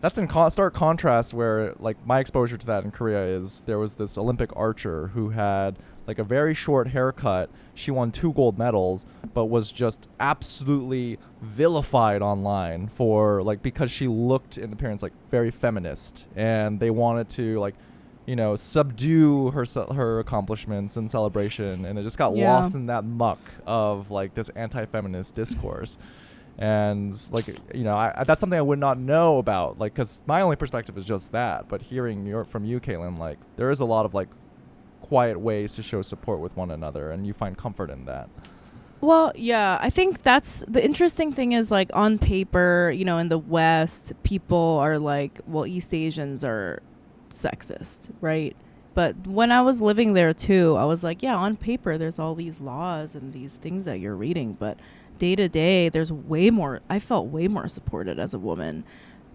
that's in stark contrast where like my exposure to that in Korea is there was this Olympic archer who had like a very short haircut. She won 2 gold medals, but was just absolutely vilified online for like, because she looked in appearance like very feminist, and they wanted to like, you know, subdue her accomplishments and celebration, and it just got Yeah. lost in that muck of like this anti-feminist discourse. And like, you know, that's something I would not know about, like, because my only perspective is just that. But hearing from you, Caitlin, like there is a lot of like quiet ways to show support with one another, and you find comfort in that. Well, yeah, I think that's the interesting thing is like on paper, you know, in the West, people are like, well, East Asians are sexist, right? But when I was living there too, I was like, yeah, on paper, there's all these laws and these things that you're reading, but day to day, there's way more. I felt way more supported as a woman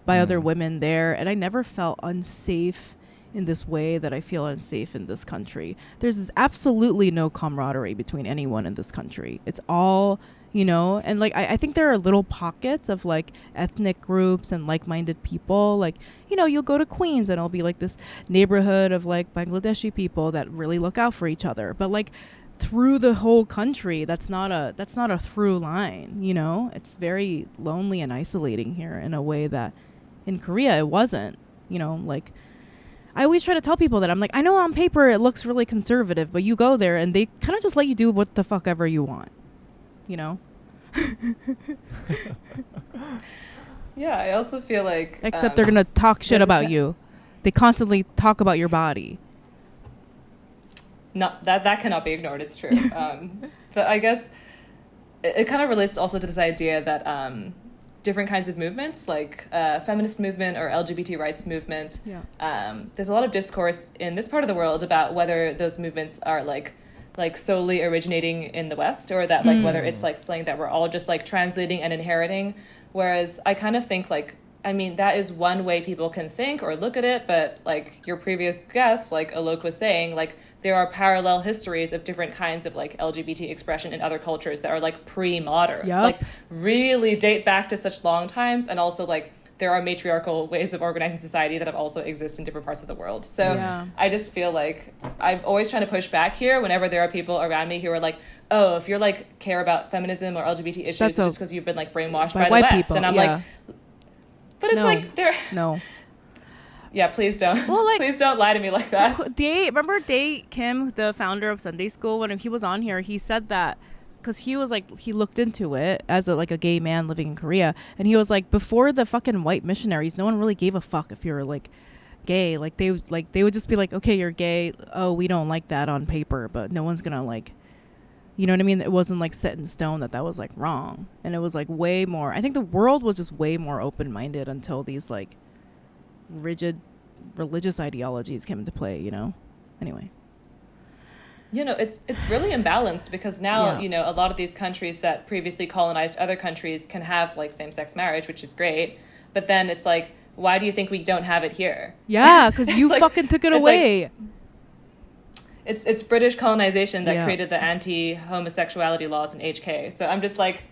by other women there, and I never felt unsafe in this way that I feel unsafe in this country. There's absolutely no camaraderie between anyone in this country. It's all, you know, and like I think there are little pockets of like ethnic groups and like-minded people. Like, you know, you'll go to Queens and it'll be like this neighborhood of like Bangladeshi people that really look out for each other. But like through the whole country, that's not a through line, you know? It's very lonely and isolating here in a way that in Korea it wasn't, you know, like I always try to tell people that I'm like, I know on paper it looks really conservative, but you go there and they kind of just let you do what the fuck ever you want, you know? Yeah, I also feel like Except they're gonna talk shit there's a about you. They constantly talk about your body. not that cannot be ignored. It's true. But I guess it kind of relates also to this idea that different kinds of movements, like feminist movement or LGBT rights movement, there's a lot of discourse in this part of the world about whether those movements are like solely originating in the West, or that like whether it's like something that we're all just like translating and inheriting. Whereas I kind of think like, I mean, that is one way people can think or look at it, but like your previous guest, like Alok was saying, like there are parallel histories of different kinds of like LGBT expression in other cultures that are like pre-modern, like really date back to such long times, and also like there are matriarchal ways of organizing society that have also exist in different parts of the world. So I just feel like I'm always trying to push back here whenever there are people around me who are like, oh, if you're like care about feminism or LGBT issues, it's just because you've been like brainwashed by the white West. people, And I'm like, but it's like they're no. Yeah, please don't. Well, like, please don't lie to me like that. Remember Dae Kim, the founder of Sunday School, when he was on here, he said that because he was like, he looked into it as a gay man living in Korea, and he was like, before the fucking white missionaries, no one really gave a fuck if you were like gay. Like they would just be like, okay, you're gay. Oh, we don't like that on paper, but no one's gonna like You know what I mean? It wasn't like set in stone that was like wrong. And it was like way more, I think the world was just way more open-minded until these like rigid religious ideologies came into play, you know? Anyway. You know, it's really imbalanced because now, Yeah. you know, a lot of these countries that previously colonized other countries can have like same-sex marriage, which is great. But then it's like, why do you think we don't have it here? Yeah, because you like- fucking took it it's away. It's British colonization that Yeah. created the anti-homosexuality laws in HK. So I'm just like,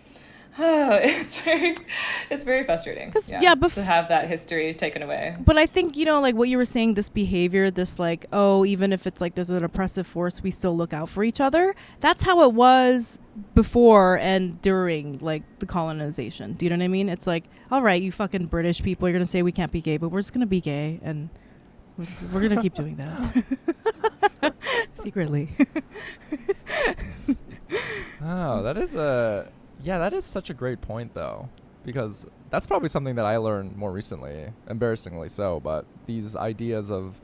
it's very frustrating. 'Cause, yeah, to have that history taken away. But I think, you know, like what you were saying, this behavior, this like, oh, even if it's like there's an oppressive force, we still look out for each other. That's how it was before and during like the colonization. Do you know what I mean? It's like, all right, you fucking British people, you're going to say we can't be gay, but we're just going to be gay. And we're going to keep doing that. Secretly. Oh, that is such a great point though, because that's probably something that I learned more recently, embarrassingly so, but these ideas of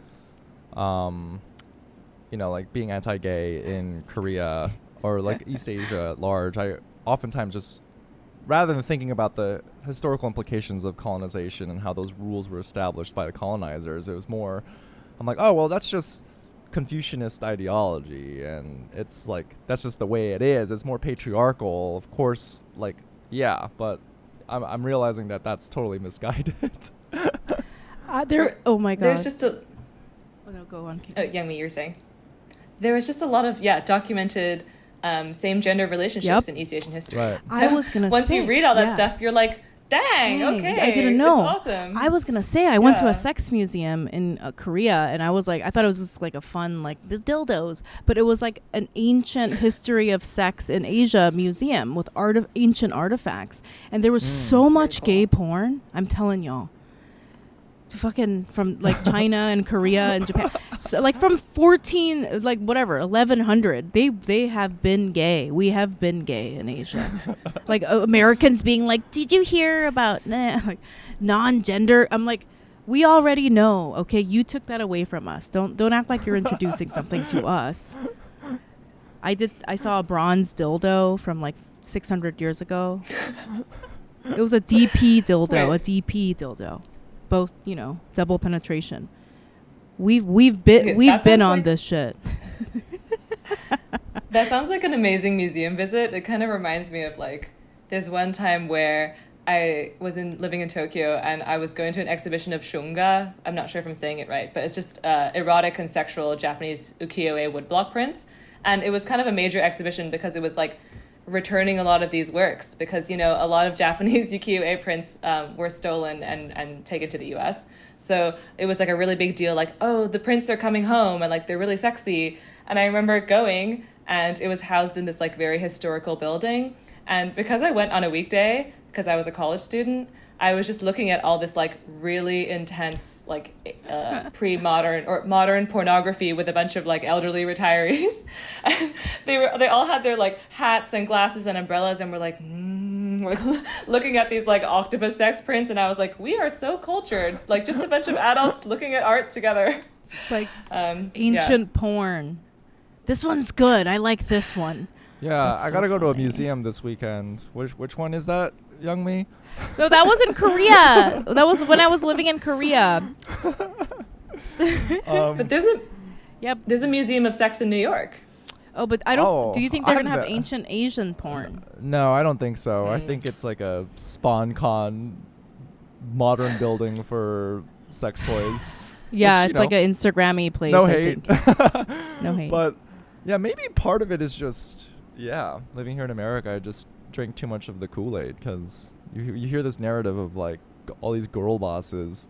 you know, like being anti-gay in Korea or like East Asia at large, I oftentimes just, rather than thinking about the historical implications of colonization and how those rules were established by the colonizers, it was more, I'm like, oh, well, that's just Confucianist ideology, and it's like, that's just the way it is. It's more patriarchal, of course, like, yeah, but I'm realizing that that's totally misguided. Oh my God. There's just a... Oh, no, go on. Oh, Youngmi, you're saying? There was just a lot of, documented same-gender relationships Yep. in East Asian history. Right. I was going to say. Once you read all that yeah. stuff, you're like, dang, Dang, okay. I didn't know. It's awesome. I was gonna say I went to Yeah. a sex museum in Korea, and I was like, I thought it was just like a fun like the dildos, but it was like an ancient history of sex in Asia museum with ancient artifacts, and there was so much cool. gay porn. I'm telling y'all. To fucking from like China and Korea and Japan, so like from 1100, they have been gay. We have been gay in Asia, like Americans being like, did you hear about like non-gender? I'm like, we already know. Okay, you took that away from us. Don't act like you're introducing something to us. I saw a bronze dildo from like 600 years ago. It was a DP dildo, Wait. a DP dildo. Both, you know, double penetration. We've been that sounds on like- this shit. That sounds like an amazing museum visit. It kind of reminds me of like, there's one time where I was living in Tokyo and I was going to an exhibition of shunga. I'm not sure if I'm saying it right, but it's just erotic and sexual Japanese ukiyo-e woodblock prints. And it was kind of a major exhibition because it was like returning a lot of these works because, you know, a lot of Japanese ukiyo-e prints were stolen and taken to the US. So it was like a really big deal, like, oh, the prints are coming home and like they're really sexy. And I remember going and it was housed in this like very historical building. And because I went on a weekday, because I was a college student, I was just looking at all this like really intense like pre-modern or modern pornography with a bunch of like elderly retirees. And they all had their like hats and glasses and umbrellas and were like looking at these like octopus sex prints, and I was like, we are so cultured, like just a bunch of adults looking at art together. It's like yes. ancient porn. This one's good. I like this one. Yeah, That's I so gotta go to a funny. museum this weekend. Which one is that, Youngmi? No, that was in Korea. That was when I was living in Korea. But Yep. there's a museum of sex in New York. Oh, but I don't. Oh, do you think they're I gonna have haven't- ancient Asian porn? No, I don't think so. I Mm. think it's like a SpawnCon modern building for sex toys. Yeah, Which, it's you like know, an Instagrammy place. No I hate. think. No hate. But yeah, maybe part of it is just, yeah, living here in America, I just drink too much of the Kool-Aid because you hear this narrative of like all these girl bosses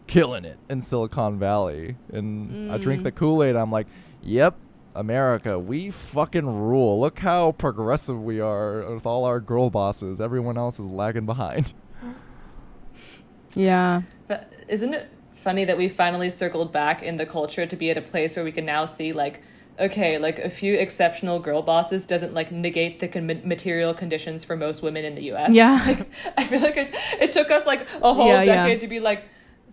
killing it in Silicon Valley. And I drink the Kool-Aid, I'm like, yep, America, we fucking rule. Look how progressive we are with all our girl bosses. Everyone else is lagging behind. Yeah. But isn't it funny that we finally circled back in the culture to be at a place where we can now see like, okay, like a few exceptional girl bosses doesn't like negate the material conditions for most women in the US. Yeah. Like, I feel like it took us like a whole Yeah, yeah. decade to be like,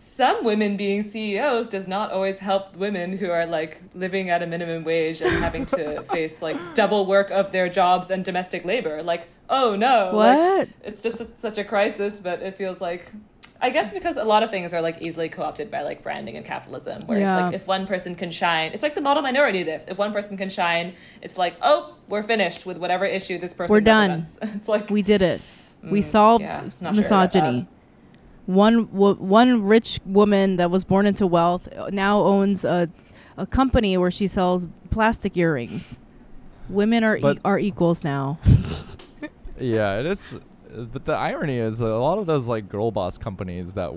some women being CEOs does not always help women who are like living at a minimum wage and having to face like double work of their jobs and domestic labor. Like, oh no, What? like, it's just such a crisis, but it feels like, I guess because a lot of things are like easily co-opted by like branding and capitalism, where Yeah. it's like if one person can shine, it's like the model minority diff. If one person can shine, it's like, oh, we're finished with whatever issue this person We're done. represents. It's like We did it. We solved yeah, not sure about misogyny. One rich woman that was born into wealth now owns a company where she sells plastic earrings. Women are But- are equals now. Yeah, it is. But the irony is that a lot of those like girl boss companies that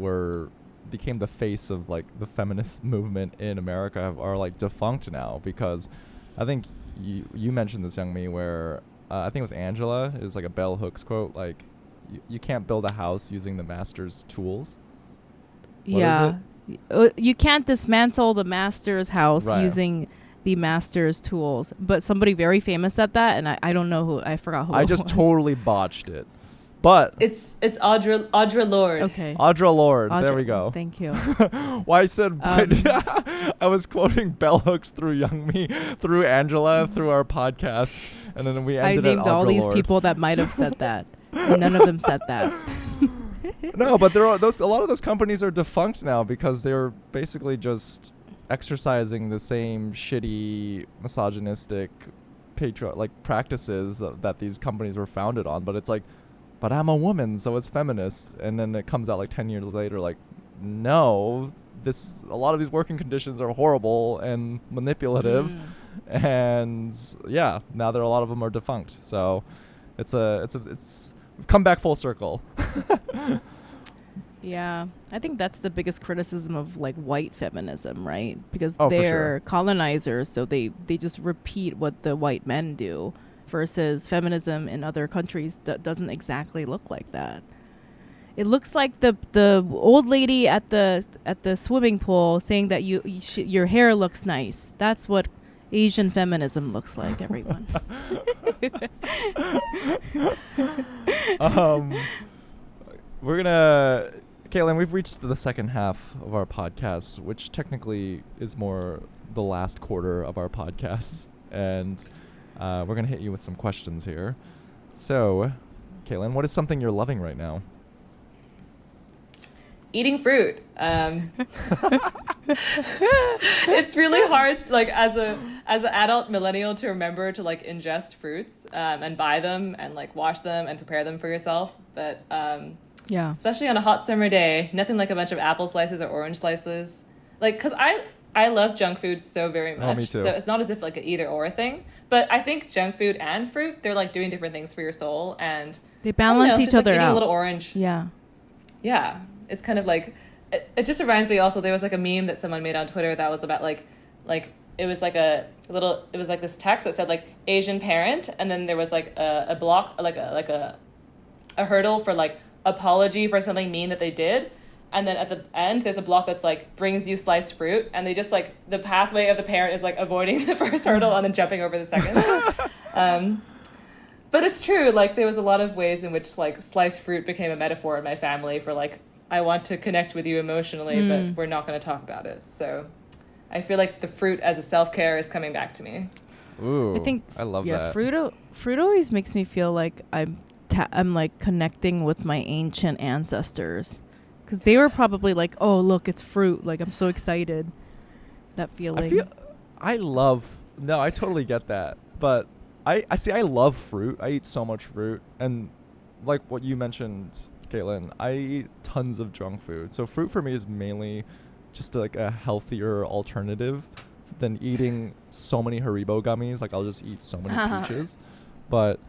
became the face of like the feminist movement in America are like defunct now, because I think you mentioned this, Youngmi, where I think it was Angela. It was like a Bell Hooks quote, like you can't build a house using the master's tools. What Yeah. You can't dismantle the master's house Right. using the master's tools. But somebody very famous said that, and I don't know who. I forgot who I it just was. totally botched it. But It's Audre Lorde. Okay. Audre Lorde, there Audre- we go. Thank you. Well, I said, I was quoting Bell Hooks through Youngmi, through Angela, through our podcast, and then we I ended named at all Audre these Lorde. people that might have said that. And none of them said that. No, but there are a lot of those companies are defunct now because they're basically just exercising the same shitty, misogynistic, practices that these companies were founded on. But it's like, but I'm a woman, so it's feminist. And then it comes out like 10 years later, like, no, a lot of these working conditions are horrible and manipulative. And yeah, now a lot of them are defunct. So it's we've come back full circle. Yeah, I think that's the biggest criticism of like white feminism, right? Because Oh, for they're sure. colonizers, so they just repeat what the white men do, versus feminism in other countries doesn't exactly look like that. It looks like the old lady at the swimming pool saying that your hair looks nice. That's what Asian feminism looks like, everyone. We're gonna, Caitlin, we've reached the second half of our podcast, which technically is more the last quarter of our podcasts, and we're gonna hit you with some questions here. So, Caitlin, what is something you're loving right now? Eating fruit. It's really hard, like as an adult millennial, to remember to like ingest fruits and buy them and like wash them and prepare them for yourself. But Yeah. especially on a hot summer day, nothing like a bunch of apple slices or orange slices. Like, cause I love junk food so very much. Oh, me too. So it's not as if like an either or thing. But I think junk food and fruit, they're like doing different things for your soul, and They I don't balance know, each just, like, other eating out. a little orange. Yeah. Yeah, it's kind of like it just reminds me also, there was like a meme that someone made on Twitter that was about like it was like it was like this text that said like Asian parent, and then there was like a block, like a hurdle for like apology for something mean that they did, and then at the end there's a block that's like brings you sliced fruit, and they just like the pathway of the parent is like avoiding the first hurdle and then jumping over the second. But it's true, like there was a lot of ways in which like sliced fruit became a metaphor in my family for like, I want to connect with you emotionally, but we're not going to talk about it. So I feel like the fruit as a self-care is coming back to me. Ooh, I think I love yeah, that. fruit always makes me feel like I'm like connecting with my ancient ancestors, because they were probably like, oh look, it's fruit, like I'm so excited. That feeling. I totally get that, but I see, I love fruit. I eat so much fruit, and like what you mentioned, Caitlin, I eat tons of junk food. So fruit for me is mainly just like a healthier alternative than eating so many Haribo gummies. Like I'll just eat so many peaches, but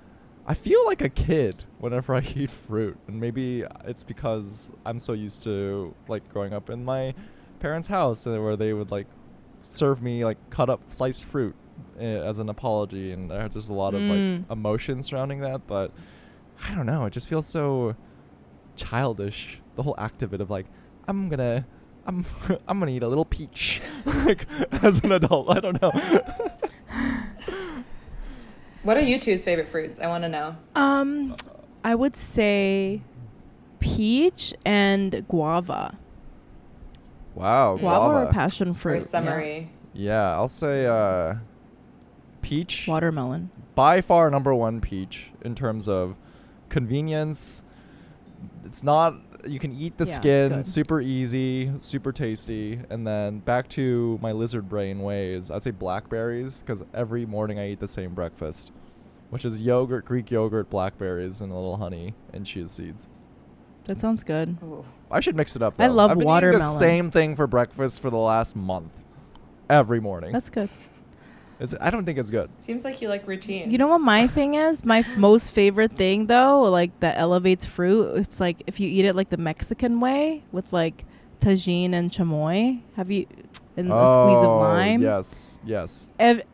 I feel like a kid whenever I eat fruit, and maybe it's because I'm so used to like growing up in my parents' house where they would like serve me like cut up sliced fruit as an apology, and there's just a lot of like emotion surrounding that. But I don't know, it just feels so childish, the whole act of it, of like I'm gonna eat a little peach like as an adult. I don't know. What are you two's favorite fruits? I want to know. I would say peach and guava. Wow, Guava or guava. passion Or fruit? summery. Yeah, I'll say peach. Watermelon. By far number one, peach in terms of convenience. It's not, you can eat the Yeah, it's skin, good. super easy, super tasty. And then back to my lizard brain ways, I'd say blackberries, because every morning I eat the same breakfast, which is yogurt, Greek yogurt, blackberries, and a little honey and chia seeds. That sounds good. Ooh. I should mix it up, though. I love I've been eating the watermelon. same thing for breakfast for the last month. Every morning. That's good. I don't think it's good. Seems like you like routine. You know what my thing is? My most favorite thing though, like that elevates fruit. It's like if you eat it like the Mexican way with like tagine and chamoy. Have you? And a squeeze of lime. Yes, yes.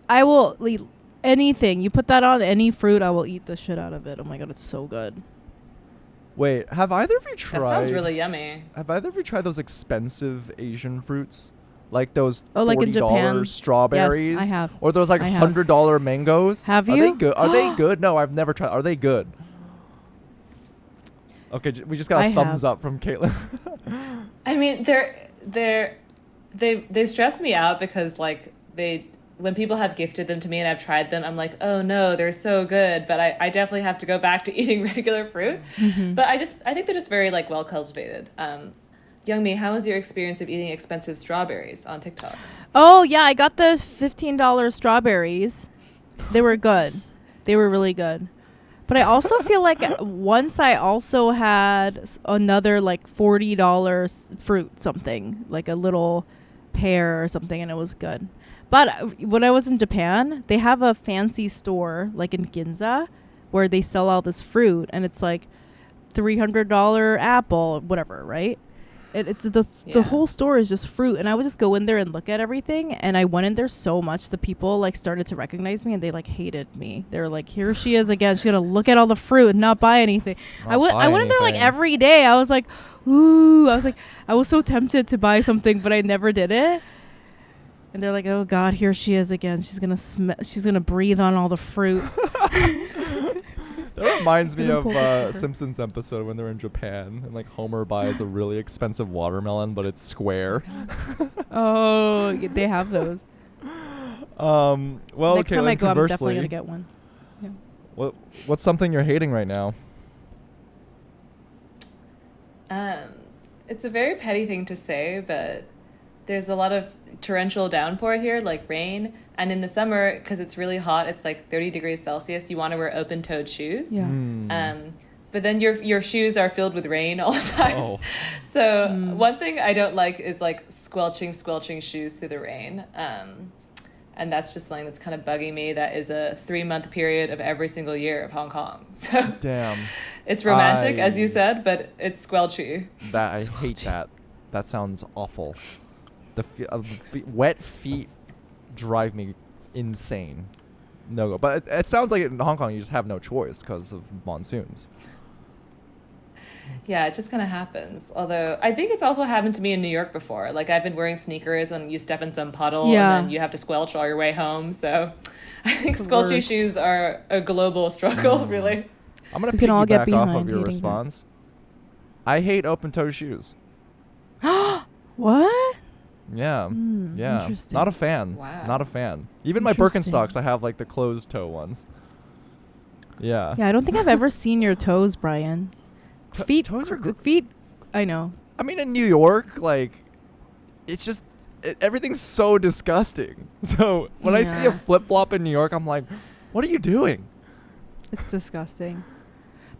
I will eat anything. You put that on any fruit, I will eat the shit out of it. Oh my god, it's so good. Wait, have either of you tried? That sounds really yummy. Have either of you tried those expensive Asian fruits? Like those Like in $40 Japan? strawberries? Yes, I have. Or those like I have. $100 mangoes? Have Are you? they good? Are they good? No, I've never tried. Are they good? Okay, we just got a I thumbs have. up from Caitlin. I mean, they stress me out because like when people have gifted them to me and I've tried them, I'm like, oh no, they're so good. But I definitely have to go back to eating regular fruit. Mm-hmm. But I think they're just very like well cultivated. Youngmi, how was your experience of eating expensive strawberries on TikTok? Oh yeah, I got the $15 strawberries. They were good. They were really good. But I also feel like once I also had another like $40 fruit something, like a little pear or something, and it was good. But when I was in Japan, they have a fancy store like in Ginza where they sell all this fruit, and it's like $300 apple, whatever, right? It's the whole store is just fruit, and I would just go in there and look at everything, and I went in there so much the people like started to recognize me, and they like hated me. They were like, here she is again, she's gonna look at all the fruit and not buy anything. I went in there like every day. I was like, ooh, I was so tempted to buy something, but I never did it. And they're like, oh god, here she is again, she's gonna breathe on all the fruit. That reminds me of Important. Simpsons episode when they're in Japan and like Homer buys a really expensive watermelon, but it's square. Oh, they have those. Well, Next time Caitlin, I go, I'm definitely conversely, gonna get one. Yeah. what's something you're hating right now? It's a very petty thing to say, but there's a lot of torrential downpour here, like rain. And in the summer, because it's really hot, it's like 30 degrees Celsius, you want to wear open-toed shoes. Yeah. But then your shoes are filled with rain all the time. Oh. So one thing I don't like is like squelching shoes through the rain. And that's just something that's kind of bugging me. That is a 3-month period of every single year of Hong Kong. So Damn. it's romantic, as you said, but it's squelchy. I hate that. That sounds awful. The wet feet drive me insane. No go. But it sounds like in Hong Kong you just have no choice because of monsoons. Yeah, it just kind of happens. Although I think it's also happened to me in New York before. Like I've been wearing sneakers and you step in some puddle Yeah. and then you have to squelch all your way home. So I think The squelchy worst. shoes are a global struggle, really. I'm gonna We can all get piggyback off behind of your hating that. response. I hate open-toe shoes. What? Yeah, yeah. Interesting. Not a fan. Wow. Not a fan. Even my Interesting. Birkenstocks, I have like the closed-toe ones. Yeah. Yeah, I don't think I've ever seen your toes, Brian. Feet. toes are Feet. I know. I mean, in New York, like, it's just everything's so disgusting. So when I see a Yeah. flip-flop in New York, I'm like, what are you doing? It's disgusting.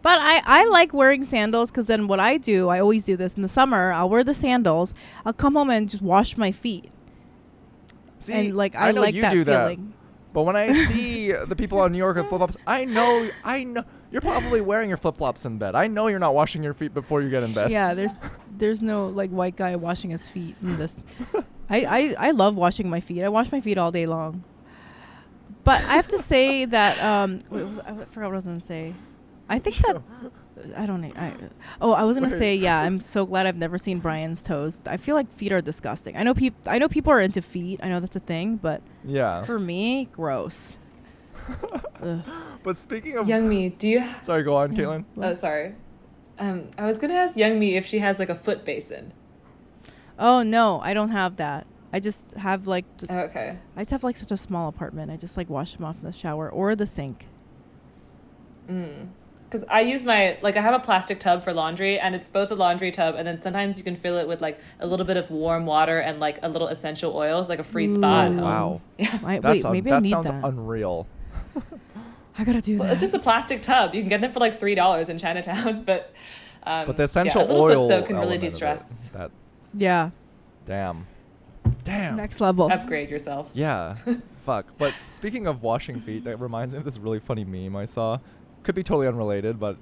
But I like wearing sandals because then what I do, I always do this in the summer. I'll wear the sandals. I'll come home and just wash my feet. See, And like I know like you that do feeling. But when I see the people in New York with flip-flops, I know you're probably wearing your flip-flops in bed. I know you're not washing your feet before you get in bed. Yeah, there's no like white guy washing his feet in this. I love washing my feet. I wash my feet all day long. But I have to say that I forgot what I was gonna say. I think that I don't know. I was gonna Wait. say yeah. I'm so glad I've never seen Brian's toes. I feel like feet are disgusting. I know people are into feet. I know that's a thing, but Yeah. for me, gross. Ugh. But speaking of, Youngmi, do you... sorry, go on, Caitlin. Oh, sorry. I was going to ask Youngmi if she has like a foot basin. Oh no, I don't have that. I just have like Okay. I just have like such a small apartment. I just like wash them off in the shower or the sink. Because I use I have a plastic tub for laundry, and it's both a laundry tub, and then sometimes you can fill it with like a little bit of warm water and like a little essential oils, like a free spa at Ooh. home. Wow. Yeah. Wait, maybe I that need sounds that. unreal. I gotta do Well, that. it's just a plastic tub. You can get them for like $3 in Chinatown, but But the essential a little oil foot soak can really element of it, de-stress. that Yeah, damn. next level. Upgrade yourself. Yeah. Fuck. But speaking of washing feet, that reminds me of this really funny meme I saw. Could be totally unrelated, but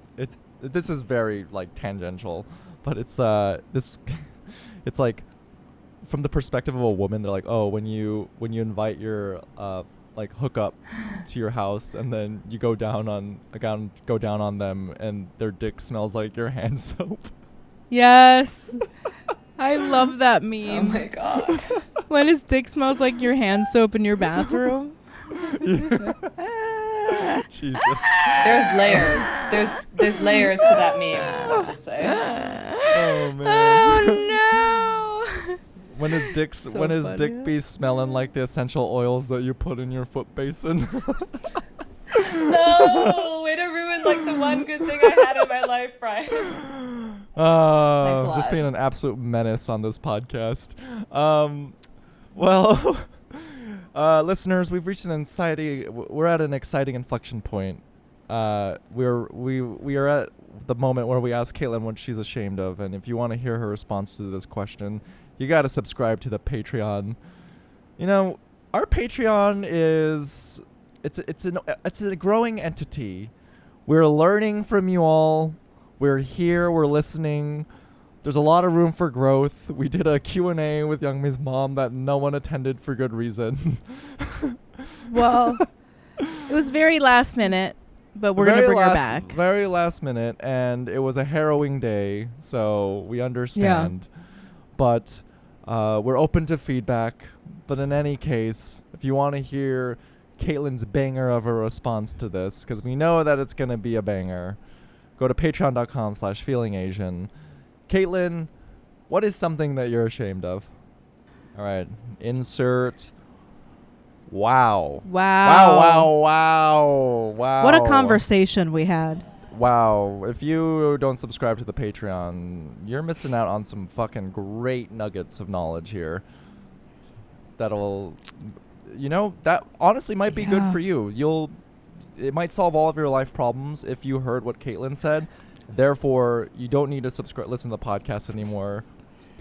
this is very like tangential. But it's this it's like from the perspective of a woman, they're like, oh, when you invite your like hookup to your house and then you go down on them and their dick smells like your hand soap. Yes. I love that Oh meme. my god. When his dick smells like your hand soap in your bathroom. Jesus. There's layers. There's layers to that meme. Let's just say. Oh man. Oh no. When his dick So when his funny. dick be smelling like the essential oils that you put in your foot basin. No, way to ruin like the one good thing I had in my life, Brian. Thanks a Just lot. being an absolute menace on this podcast. Well, listeners, we've reached we're at an exciting inflection point. We are at the moment where we ask Caitlin what she's ashamed of, and if you want to hear her response to this question, you got to subscribe to the Patreon. You know, our Patreon is it's a growing entity. We're learning from you all. We're here. We're listening. There's a lot of room for growth. We did a Q&A with Youngmin's mom that no one attended for good reason. Well, it was very last minute, but we're gonna Very bring her last- back. Very last minute, and it was a harrowing day, so we understand. But we're open to feedback. But in any case, if you want to hear Caitlin's banger of a response to this, because we know that it's going to be a banger, go to patreon.com/feelingasian. Caitlin, what is something that you're ashamed of? All right, insert. Wow. Wow. What a conversation we had. Wow. If you don't subscribe to the Patreon, you're missing out on some fucking great nuggets of knowledge here. That'll, that honestly might be good Yeah. for you. It might solve all of your life problems if you heard what Caitlin said. Therefore, you don't need to listen to the podcast anymore,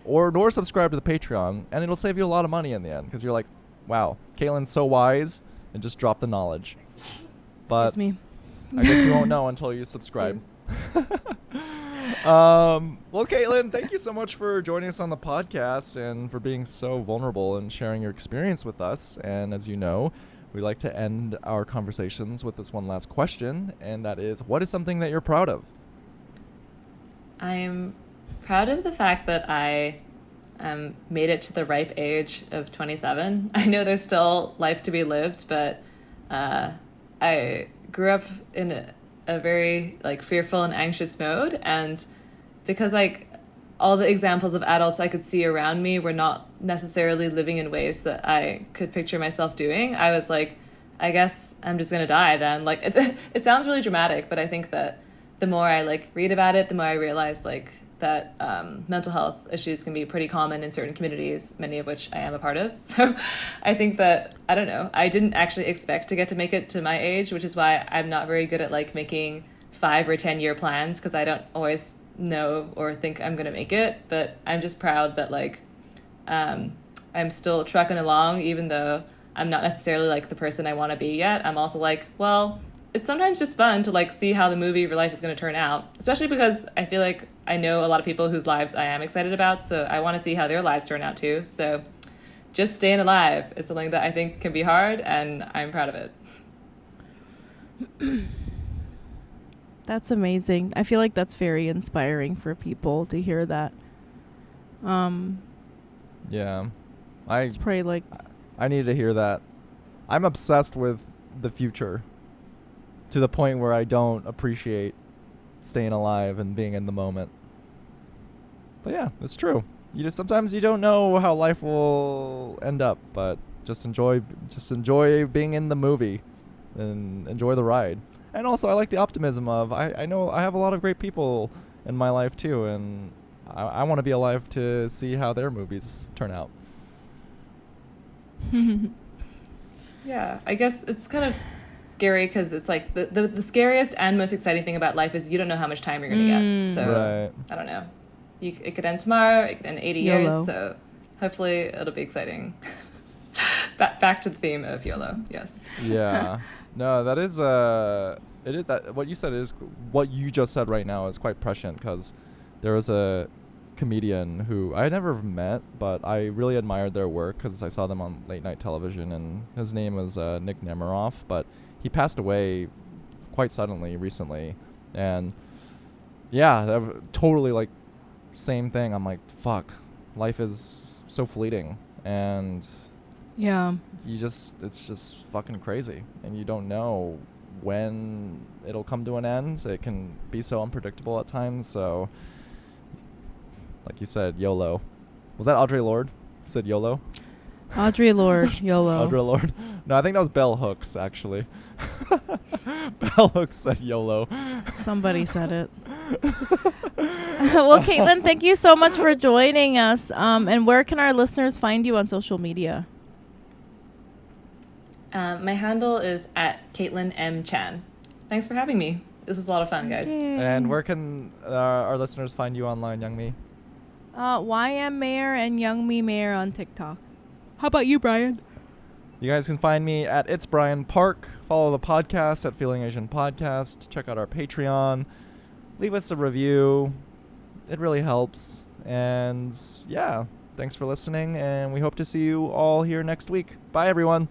nor subscribe to the Patreon, and it'll save you a lot of money in the end because you're like, wow, Caitlin's so wise, and just drop the knowledge. But Excuse me. I guess you won't know until you subscribe. Well, Caitlin, thank you so much for joining us on the podcast and for being so vulnerable and sharing your experience with us. And as you know, we like to end our conversations with this one last question, and that is, what is something that you're proud of? I'm proud of the fact that I made it to the ripe age of 27. I know there's still life to be lived, but I grew up in a very fearful and anxious mode, and because all the examples of adults I could see around me were not necessarily living in ways that I could picture myself doing, I was like, I guess I'm just gonna die then. It sounds really dramatic, but I think that the more I read about it, the more I realize that mental health issues can be pretty common in certain communities, many of which I am a part of. So I think that, I don't know, I didn't actually expect to make it to my age, which is why I'm not very good at making 5 or 10 year plans, because I don't always know or think I'm going to make it. But I'm just proud that I'm still trucking along, even though I'm not necessarily the person I want to be yet. I'm also well, it's sometimes just fun to see how the movie of your life is going to turn out, especially because I feel like I know a lot of people whose lives I am excited about, so I want to see how their lives turn out too. So just staying alive is something that I think can be hard, and I'm proud of it. That's amazing. I feel like that's very inspiring for people to hear that. Yeah. It's probably I need to hear that. I'm obsessed with the future to the point where I don't appreciate staying alive and being in the moment. But yeah, it's true. sometimes you don't know how life will end up, but just enjoy being in the movie and enjoy the ride. And also, I like the optimism of I know I have a lot of great people in my life too, and I want to be alive to see how their movies turn out. Yeah, I guess it's kind of scary because it's like the scariest and most exciting thing about life is you don't know how much time you're going to get. So Right. I don't know. It could end tomorrow. It could end 80 YOLO. years. So hopefully it'll be exciting. Back to the theme of YOLO. Yes. Yeah. No, that is it is that what you said is what you just said right now is quite prescient, because there was a comedian who I never met, but I really admired their work because I saw them on late night television, and his name was Nick Nemiroff, but he passed away quite suddenly recently, and yeah, totally like same thing. I'm like, fuck, life is so fleeting, and Yeah. it's just fucking crazy, and you don't know when it'll come to an end. It can be so unpredictable at times. So like you said, YOLO. Was that Audre Lorde who said YOLO? Audre Lorde, YOLO. Audre Lorde? No, I think that was Bell Hooks, actually. Bell Hooks said YOLO. Somebody said it. Well, Caitlin, thank you so much for joining us. And where can our listeners find you on social media? My handle is at Caitlin M. Chan. Thanks for having me. This was a lot of fun, guys. And where can our listeners find you online, Youngmi? YM Mayor and Young Me Mayor on TikTok. How about you, Brian? You guys can find me at It's Brian Park. Follow the podcast at Feeling Asian Podcast. Check out our Patreon. Leave us a review. It really helps. And yeah, thanks for listening, and we hope to see you all here next week. Bye, everyone.